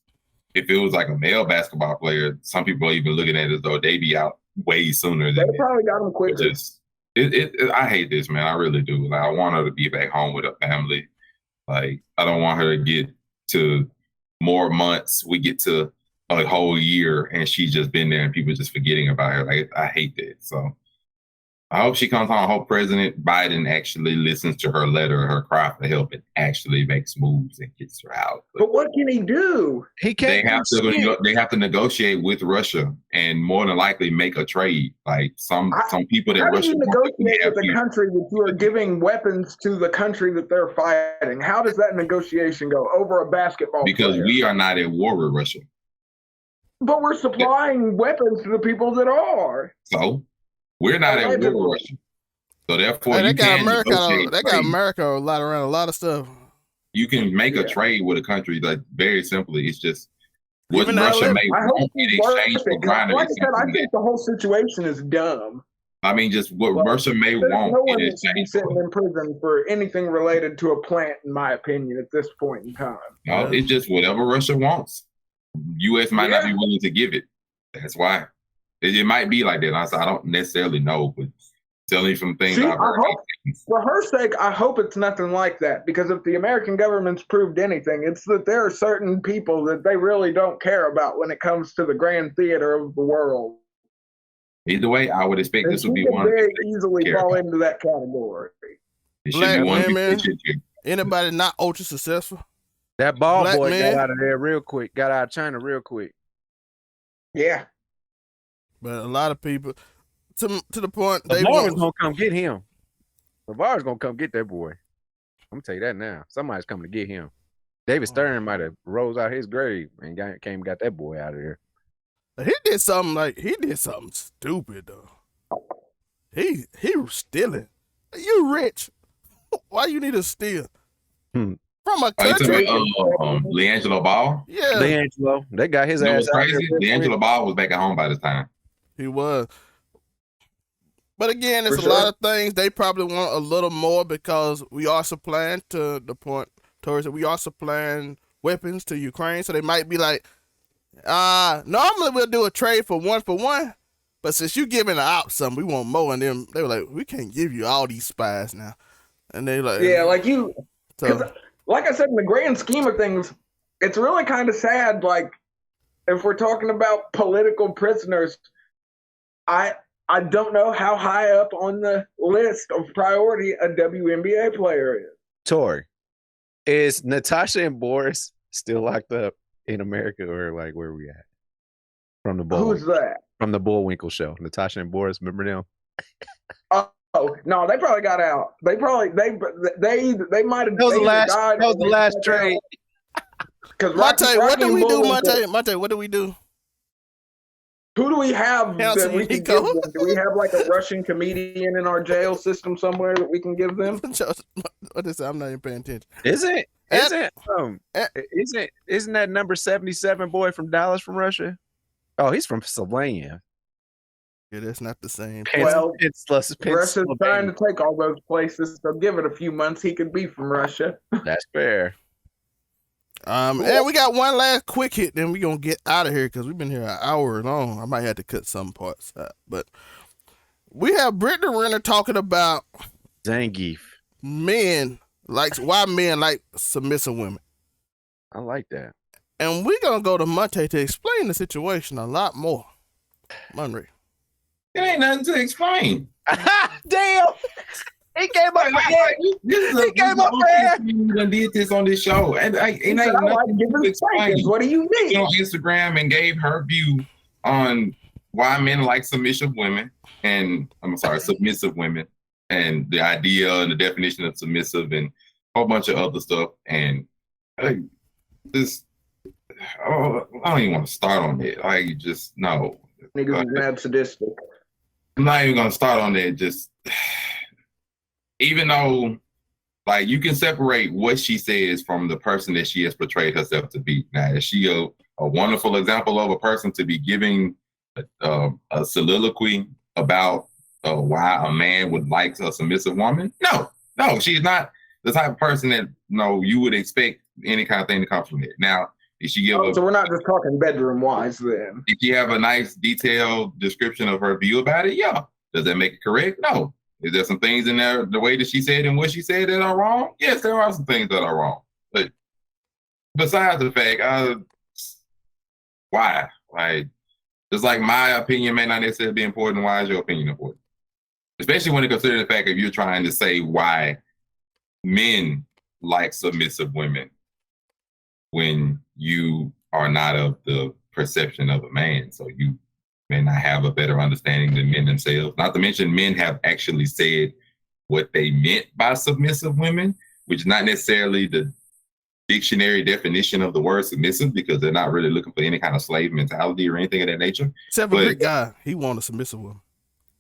S3: if it was like a male basketball player, some people are even looking at it as though they'd be out way sooner
S2: They
S3: than that.
S2: probably got him quicker.
S3: Just, I hate this, man. I really do. Like, I want her to be back home with her family. Like, I don't want her to get to more months. We get to a whole year and she's just been there and people just forgetting about her. Like, I hate that. So I hope she comes home. I hope President Biden actually listens to her letter, her cry for help, and actually makes moves and gets her out.
S2: But what can he do?
S4: He can't.
S3: They have to negotiate with Russia and more than likely make a trade. Like some people that
S2: How do
S3: Russia
S2: you negotiate with a country that you are giving weapons to the country that they're fighting? How does that negotiation go over a basketball
S3: because
S2: player?
S3: we are not at war with Russia.
S2: But we're supplying weapons to the people that are.
S3: So we're not at war with Russia. So therefore,
S1: Hey,
S3: you can negotiate
S1: they got America a lot around a lot of stuff.
S3: You can make a trade with a country, like very simply. It's just what
S1: Even
S3: Russia may
S2: I hope
S3: want in
S2: he
S3: exchange for grinding.
S2: Like I said, I think the whole situation is dumb.
S3: I mean, just what Russia may
S2: There's
S3: want
S2: no one
S3: in
S2: that should be
S3: exchange
S2: sitting
S3: for.
S2: in prison for anything related to a plant, in my opinion, at this point in time.
S3: No, it's just whatever Russia wants. U.S. might not be willing to give it. That's why. It might be like that. I don't necessarily know, but telling you some things I've heard.
S2: For her sake, I hope it's nothing like that, because if the American government's proved anything, it's that there are certain people that they really don't care about when it comes to the grand theater of the world.
S3: Either way, I would expect this would be one.
S2: Very easily fall into that category.
S3: It should be one.
S1: Anybody not ultra successful?
S4: That ball boy got out of there real quick. Got out of China real quick.
S2: Yeah.
S1: But a lot of people, to the point,
S4: LeVar's gonna come get him. LeVar's gonna come get that boy. I'm gonna tell you that now. Somebody's coming to get him. David Stern might have rose out his grave and got that boy out of there.
S1: He did something stupid though. He was stealing. You rich. Why you need to steal? From a country.
S3: LiAngelo Ball?
S1: Yeah.
S4: LiAngelo. They got his ass out
S3: crazy. LiAngelo Ball was back at home by this time.
S1: He was. But again, it's a lot of things they probably want a little more because we are supplying, to the point, Tori said, we are supplying weapons to Ukraine. So they might be like, normally we'll do a trade for one, but since you giving the op something, we want more. And then they were like, we can't give you all these spies now. And they like,
S2: yeah, like you, like I said, in the grand scheme of things, it's really kind of sad. Like, if we're talking about political prisoners, I don't know how high up on the list of priority a WNBA player is.
S4: Tori, is Natasha and Boris still locked up in America, or like where are we at? From the
S2: Who's that?
S4: From the Bullwinkle show. Natasha and Boris, remember them?
S2: Oh no, they probably got out. They might have.
S4: That was the last trade.
S2: Because
S1: Mate, what do we do, Mate? What do we do?
S2: Who do we have that we can give them? Do we have like a Russian comedian in our jail system somewhere that we can give them?
S1: What is that? I'm not even paying attention.
S4: Isn't that number 77 boy from Dallas from Russia? Oh, he's from Pennsylvania.
S1: Yeah, that's not the same.
S2: Well, Russia's trying to take all those places, so give it a few months. He could be from Russia.
S4: That's fair.
S1: And we got one last quick hit, then we're going to get out of here because we've been here an hour long. I might have to cut some parts out. But we have Brittany Renner talking about
S4: Zangief.
S1: why men like submissive women.
S4: I like that.
S1: And we're going to go to Monte to explain the situation a lot more. Monray.
S3: It ain't nothing to explain.
S4: Damn. He came up again. He came up there.
S3: You done did this on this show, and it ain't
S2: I like
S3: nothing
S2: giving
S3: to explain.
S2: spankings. What do you mean?
S3: On Instagram and gave her view on why men like submissive women, and submissive women, and the idea and the definition of submissive, and a whole bunch of other stuff. And I don't even want to start on it. Like, just no.
S2: Niggas is mad sadistic.
S3: I'm not even gonna start on that. Just even though, like, you can separate what she says from the person that she has portrayed herself to be. Now, is she a wonderful example of a person to be giving a soliloquy about why a man would like a submissive woman? No, she's not the type of person that you would expect any kind of thing to come from it. Now, did she give
S2: so we're not just talking bedroom wise then?
S3: Did she have a nice detailed description of her view about it? Yeah. Does that make it correct? No. Is there some things in there, the way that she said and what she said, that are wrong? Yes, there are some things that are wrong. But besides the fact, why? Like, just like my opinion may not necessarily be important, why is your opinion important? Especially when you consider the fact if you're trying to say why men like submissive women when you are not of the perception of a man. So you may not have a better understanding than men themselves. Not to mention men have actually said what they meant by submissive women, which is not necessarily the dictionary definition of the word submissive, because they're not really looking for any kind of slave mentality or anything of that nature.
S1: Except for Greek guy, he wanted a submissive woman.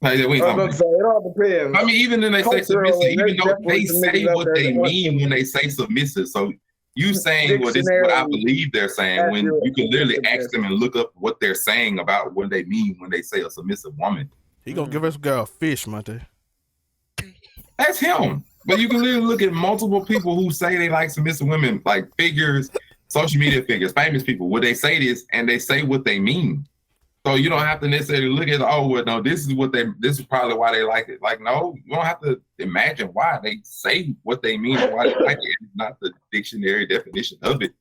S2: Like, it all depends.
S3: I mean, even when they say submissive, even though they say what they mean when they say submissive. So you saying, well, this is what I believe they're saying, when you can literally ask them and look up what they're saying about what they mean when they say a submissive woman.
S1: He gonna give us girl a fish, Monte.
S3: That's him. But you can literally look at multiple people who say they like submissive women, like figures, social media figures, famous people, where they say this and they say what they mean. So you don't have to necessarily look at, this is probably why they like it. Like, no, you don't have to imagine why they say what they mean and why they like it. It's not the dictionary definition of it.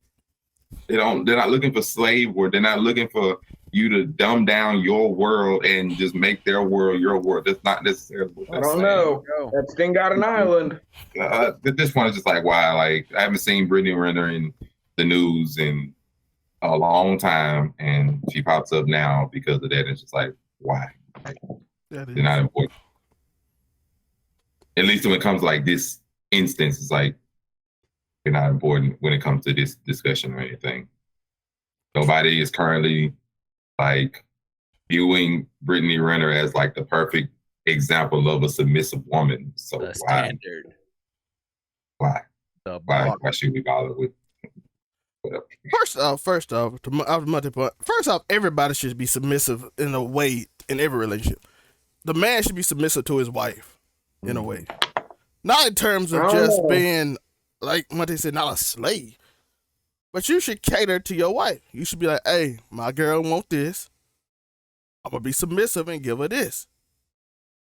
S3: They're not looking for slave, or they're not looking for you to dumb down your world and just make their world your world. That's not necessarily what they're saying.
S2: I don't know. That thing got an island.
S3: At this point, it's just like, why? Like, I haven't seen Brittany Renner in the news in a long time, and she pops up now because of that. And it's just like, why? They're not important. At least when it comes to like this instance, it's like they're not important when it comes to this discussion or anything. Nobody is currently like viewing Brittany Renner as like the perfect example of a submissive woman. So
S4: the standard.
S3: Why should we bother with?
S1: First off, everybody should be submissive in a way in every relationship. The man should be submissive to his wife in a way, not in terms of just being like Monte said, not a slave. But you should cater to your wife. You should be like, hey, my girl want this. I'm gonna be submissive and give her this.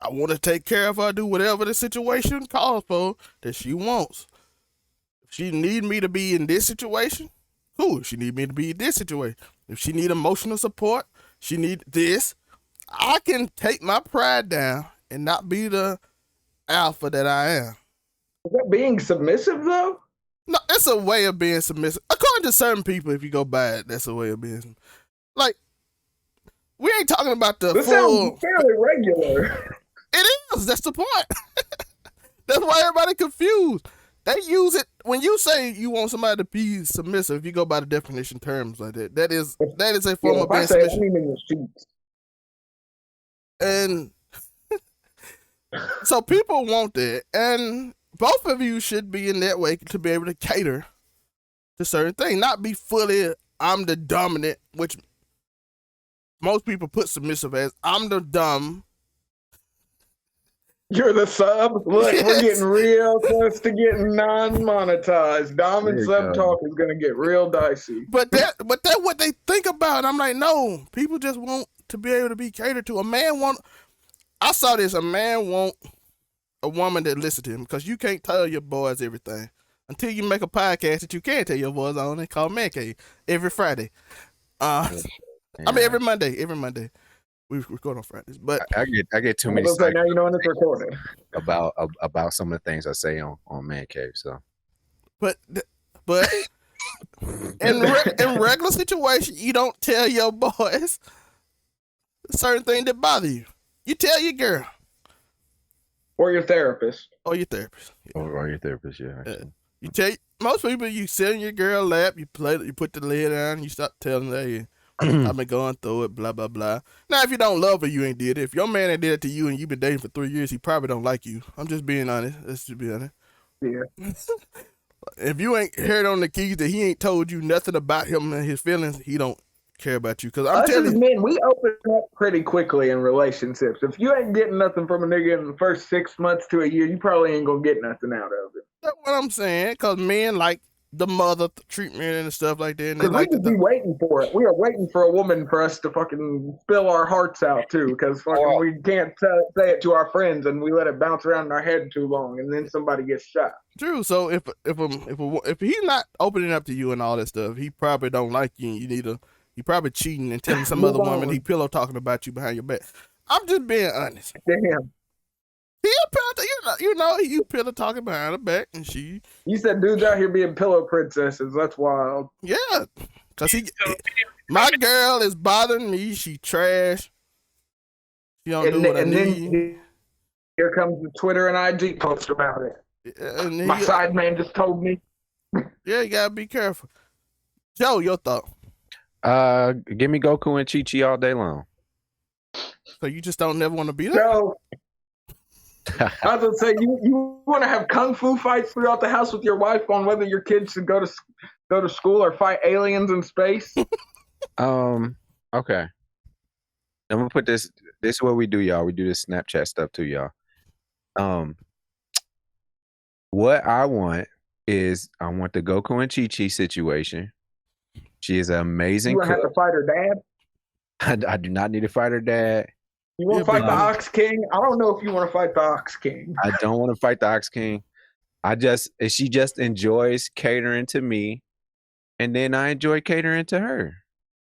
S1: I want to take care of her, do whatever the situation calls for that she wants. If she need me to be in this situation, cool. If she need me to be in this situation, if she need emotional support, she need this. I can take my pride down and not be the alpha that I am.
S2: Is that being submissive though?
S1: No, it's a way of being submissive. According to certain people, if you go by it, that's a way of being. Like, we ain't talking about the
S2: this
S1: full.
S2: Sounds fairly regular.
S1: It is. That's the point. That's why everybody confused. They use it when you say you want somebody to be submissive. If you go by the definition terms like that, that is a form of being submissive. And so people want that, and both of you should be in that way to be able to cater to certain things, not be fully I'm the dominant, which most people put submissive as I'm the dumb.
S2: You're the sub. Look, we're getting real close to getting non-monetized. Dom and sub talk is gonna get real dicey.
S1: But that's what they think about. I'm like, no, people just want to be able to be catered to. I saw this. A man want a woman that listens to him, because you can't tell your boys everything until you make a podcast that you can tell your boys on. It's called Man Cave every Friday. I mean every Monday. We record on Fridays, but
S4: I get too
S2: I'm
S4: many
S2: gonna say
S4: psych
S2: now you know when it's recorded.
S4: about some of the things I say on Man Cave. So,
S1: but in regular situation, you don't tell your boys certain things that bother you. You tell your girl
S2: Or your therapist.
S1: or your therapist.
S4: or your therapist, yeah.
S1: You tell most people, you sit in your girl lap, you put the lid down, you start telling her, hey, I've been going through it, blah blah blah. Now, if you don't love her, you ain't did it. If your man ain't did it to you and you've been dating for 3 years, he probably don't like you. I'm just being honest. Let's just be honest.
S2: Yeah.
S1: If you ain't heard on the keys that he ain't told you nothing about him and his feelings, he don't care about you. Because I'm
S2: Us as
S1: telling you,
S2: men, we open up pretty quickly in relationships. If you ain't getting nothing from a nigga in the first 6 months to a year, you probably ain't gonna get nothing out of it.
S1: that's what I'm saying. Because men like the mother treatment and stuff like that. And they
S2: Because
S1: like
S2: we could be waiting for it. We are waiting for a woman for us to fucking spill our hearts out too. Because fucking we can't say it to our friends, and we let it bounce around in our head too long, and then somebody gets shot.
S1: True. So if he's not opening up to you and all that stuff, he probably don't like you. And you probably cheating and telling some other woman he pillow talking about you behind your back. I'm just being honest.
S2: Damn.
S1: You pillow talking behind her back, and she.
S2: You said dudes out here being pillow princesses. That's wild.
S1: Yeah, cause my girl is bothering me. She trash. She don't do what I need.
S2: Then here comes the Twitter and IG post about it.
S1: And
S2: My side man just told me.
S1: Yeah, you gotta be careful. Joe, your thought?
S4: Give me Goku and Chi-Chi all day long.
S1: So you just don't never want to be there?
S2: So I was gonna say you want to have kung fu fights throughout the house with your wife on whether your kids should go to school or fight aliens in space.
S4: Okay. I'm gonna put this. This is what we do, y'all. We do this Snapchat stuff too, y'all. What I want is I want the Goku and Chi-Chi situation. She is an amazing
S2: You want to have to fight her dad?
S4: I do not need to fight her dad.
S2: You want to fight the Ox King? I don't know if you want to fight the Ox King.
S4: I don't want to fight the Ox King. She just enjoys catering to me, and then I enjoy catering to her.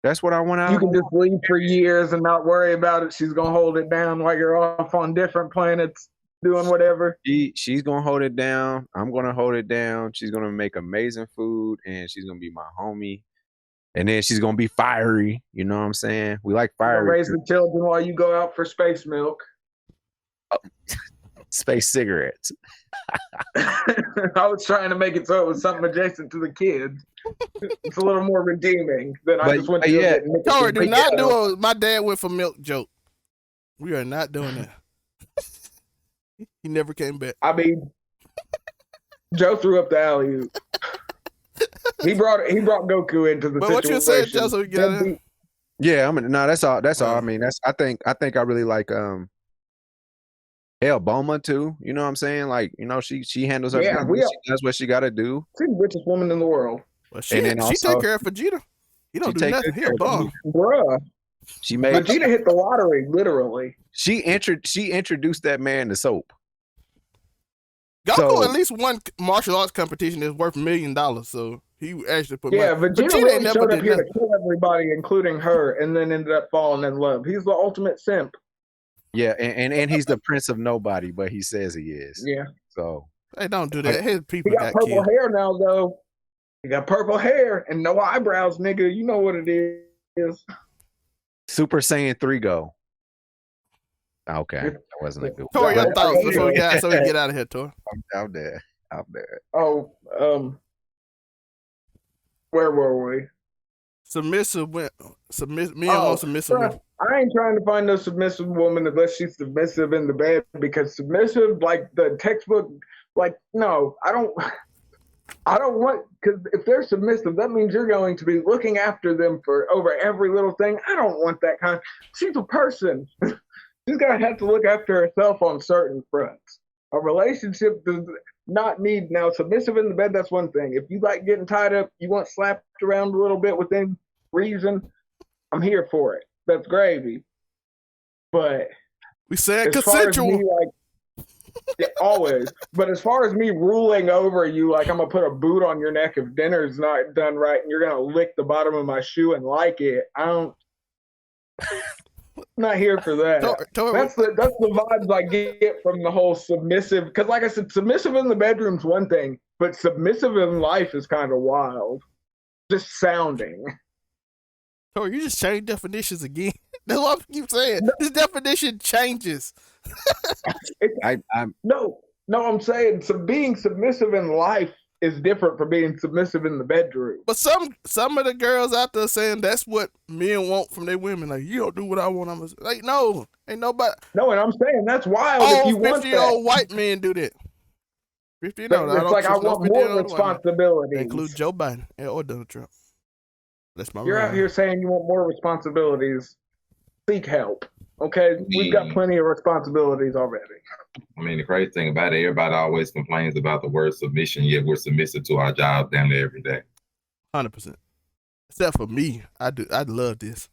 S4: That's what I want out.
S2: You can just leave for years and not worry about it. She's gonna hold it down while you're off on different planets doing whatever.
S4: She's gonna hold it down. I'm gonna hold it down. She's gonna make amazing food, and she's gonna be my homie. And then she's gonna be fiery. You know what I'm saying? We like fiery.
S2: Raise the children while you go out for space milk.
S4: Space cigarettes.
S2: I was trying to make it so it was something adjacent to the kids. It's a little more redeeming than I just went to.
S1: Tori, do not do a my dad went for milk joke. We are not doing that. He never came back.
S2: I mean, Joe threw up the alley-oop. He brought Goku into the situation.
S1: What you said, Joe, so we get it.
S4: Yeah, that's all. That's all. I mean, I think I really like Boma too. You know what I'm saying? Like, you know, she handles her business. She does what she got to do.
S2: She's the richest woman in the world.
S1: Well, she take care of Vegeta. You don't do nothing here, bum.
S2: Bruh. Vegeta hit the lottery, literally.
S4: She introduced that man to soap.
S1: Goku at least won martial arts competition that's worth $1 million. So he actually put
S2: Vegeta really showed up here to kill everybody, including her, and then ended up falling in love. He's the ultimate simp.
S4: Yeah, and he's the prince of nobody, but he says he is.
S2: Yeah.
S4: So
S1: hey, don't do that. His people
S2: he got purple
S1: killed.
S2: hair now, though. He got purple hair and no eyebrows, nigga. You know what it is.
S4: Super Saiyan 3 go. Okay, that wasn't a good one.
S1: Tor, your thoughts before we get out of here, Tor.
S4: I'm there.
S2: Oh, where were we?
S1: Submissive men want submissive women.
S2: I ain't trying to find no submissive woman unless she's submissive in the bed, because submissive, like the textbook, like, no, I don't want, because if they're submissive, that means you're going to be looking after them for over every little thing. I don't want that kind. She's a person. She's going to have to look after herself on certain fronts. A relationship does not need, now submissive in the bed, that's one thing. If you like getting tied up, you want slapped around a little bit within reason, I'm here for it. That's gravy. But
S1: we said consensual.
S2: Always. But as far as me ruling over you, like I'm going to put a boot on your neck if dinner's not done right and you're going to lick the bottom of my shoe and like it, I don't. not here for that. That's the vibes I get from the whole submissive. Because, like I said, submissive in the bedroom's one thing, but submissive in life is kind of wild. Just sounding.
S1: Tori, you just changed definitions again. That's what I keep saying. This definition changes.
S2: I'm saying being submissive in life is different from being submissive in the bedroom.
S1: But some of the girls out there saying that's what men want from their women. Like, you don't do what I want. I'm like, no, ain't nobody.
S2: No, and I'm saying that's wild.
S1: Oh,
S2: if you
S1: 50-year-old white men do that. 50
S2: it's like I want more responsibility.
S1: Include Joe Biden or Donald Trump. That's my.
S2: You're out here saying you want more responsibilities. Seek help. Okay, we've got plenty of responsibilities already.
S3: I mean, the crazy thing about it, everybody always complains about the word submission, yet we're submissive to our jobs down there every day.
S1: 100%. Except for me, I love this.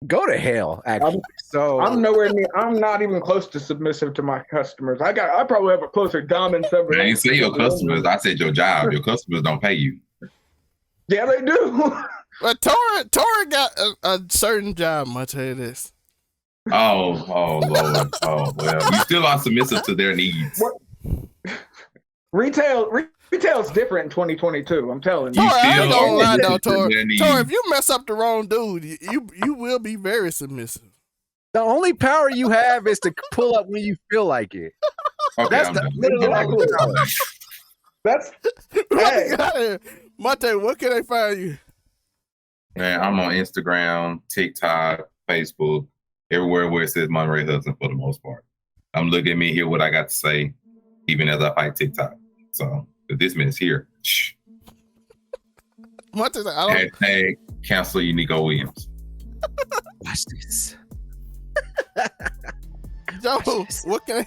S4: Go to hell, actually.
S2: I'm nowhere near. I'm not even close to submissive to my customers. I probably have a closer dominance over.
S3: I ain't say your customers. I said your job. Your customers don't pay you.
S2: Yeah, they do.
S1: But Tora got a certain job. I'll tell you this.
S3: Oh Lord. Oh well, you still are submissive to their needs.
S2: Retail's different in 2022. I'm telling you.
S1: Tora, I ain't gonna lie though, Tora, if you mess up the wrong dude, you will be very submissive.
S4: The only power you have is to pull up when you feel like it.
S3: Okay,
S2: that's
S1: hey. Mate, where can they find you?
S3: Man, I'm on Instagram, TikTok, Facebook, everywhere where it says Monterey Hudson for the most part. I'm looking at me, hear what I got to say, even as I fight TikTok. So if this man's here, shh. Hashtag cancel Uniqo Williams.
S4: Watch this.
S1: Joe, what can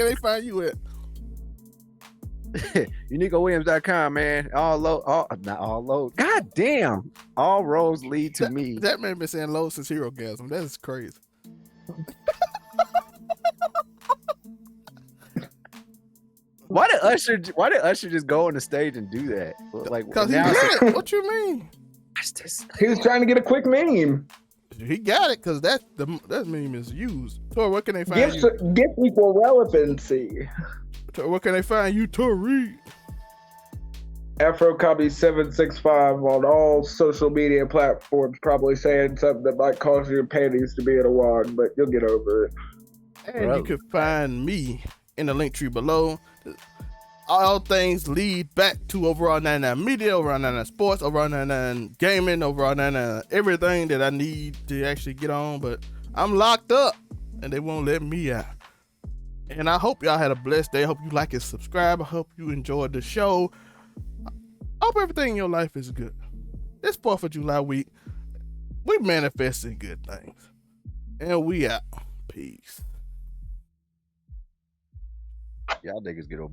S1: they find you at?
S4: UniqoWilliams.com, man. Not all low. God damn. All roads lead to me.
S1: That man been saying low since Hero Gasm. That is crazy.
S4: Why did Usher just go on the stage and do that? Like,
S1: because he got it. What you mean?
S2: He was trying to get a quick meme.
S1: He got it because that meme is used. Tor, what can they find you?
S2: Gift equal relevancy.
S1: Where can they find you, Tori?
S2: AfroCopy765 on all social media platforms, probably saying something that might cause your panties to be in a wad, but you'll get over it.
S1: And you can find me in the link tree below. All things lead back to Overall 99 Media, Overall 99 Sports, Overall 99 Gaming, Overall 99 everything that I need to actually get on, but I'm locked up and they won't let me out. And I hope y'all had a blessed day. I hope you like and subscribe. I hope you enjoyed the show. I hope everything in your life is good. This 4th of July week, we manifesting good things. And we out. Peace.
S4: Y'all niggas get over.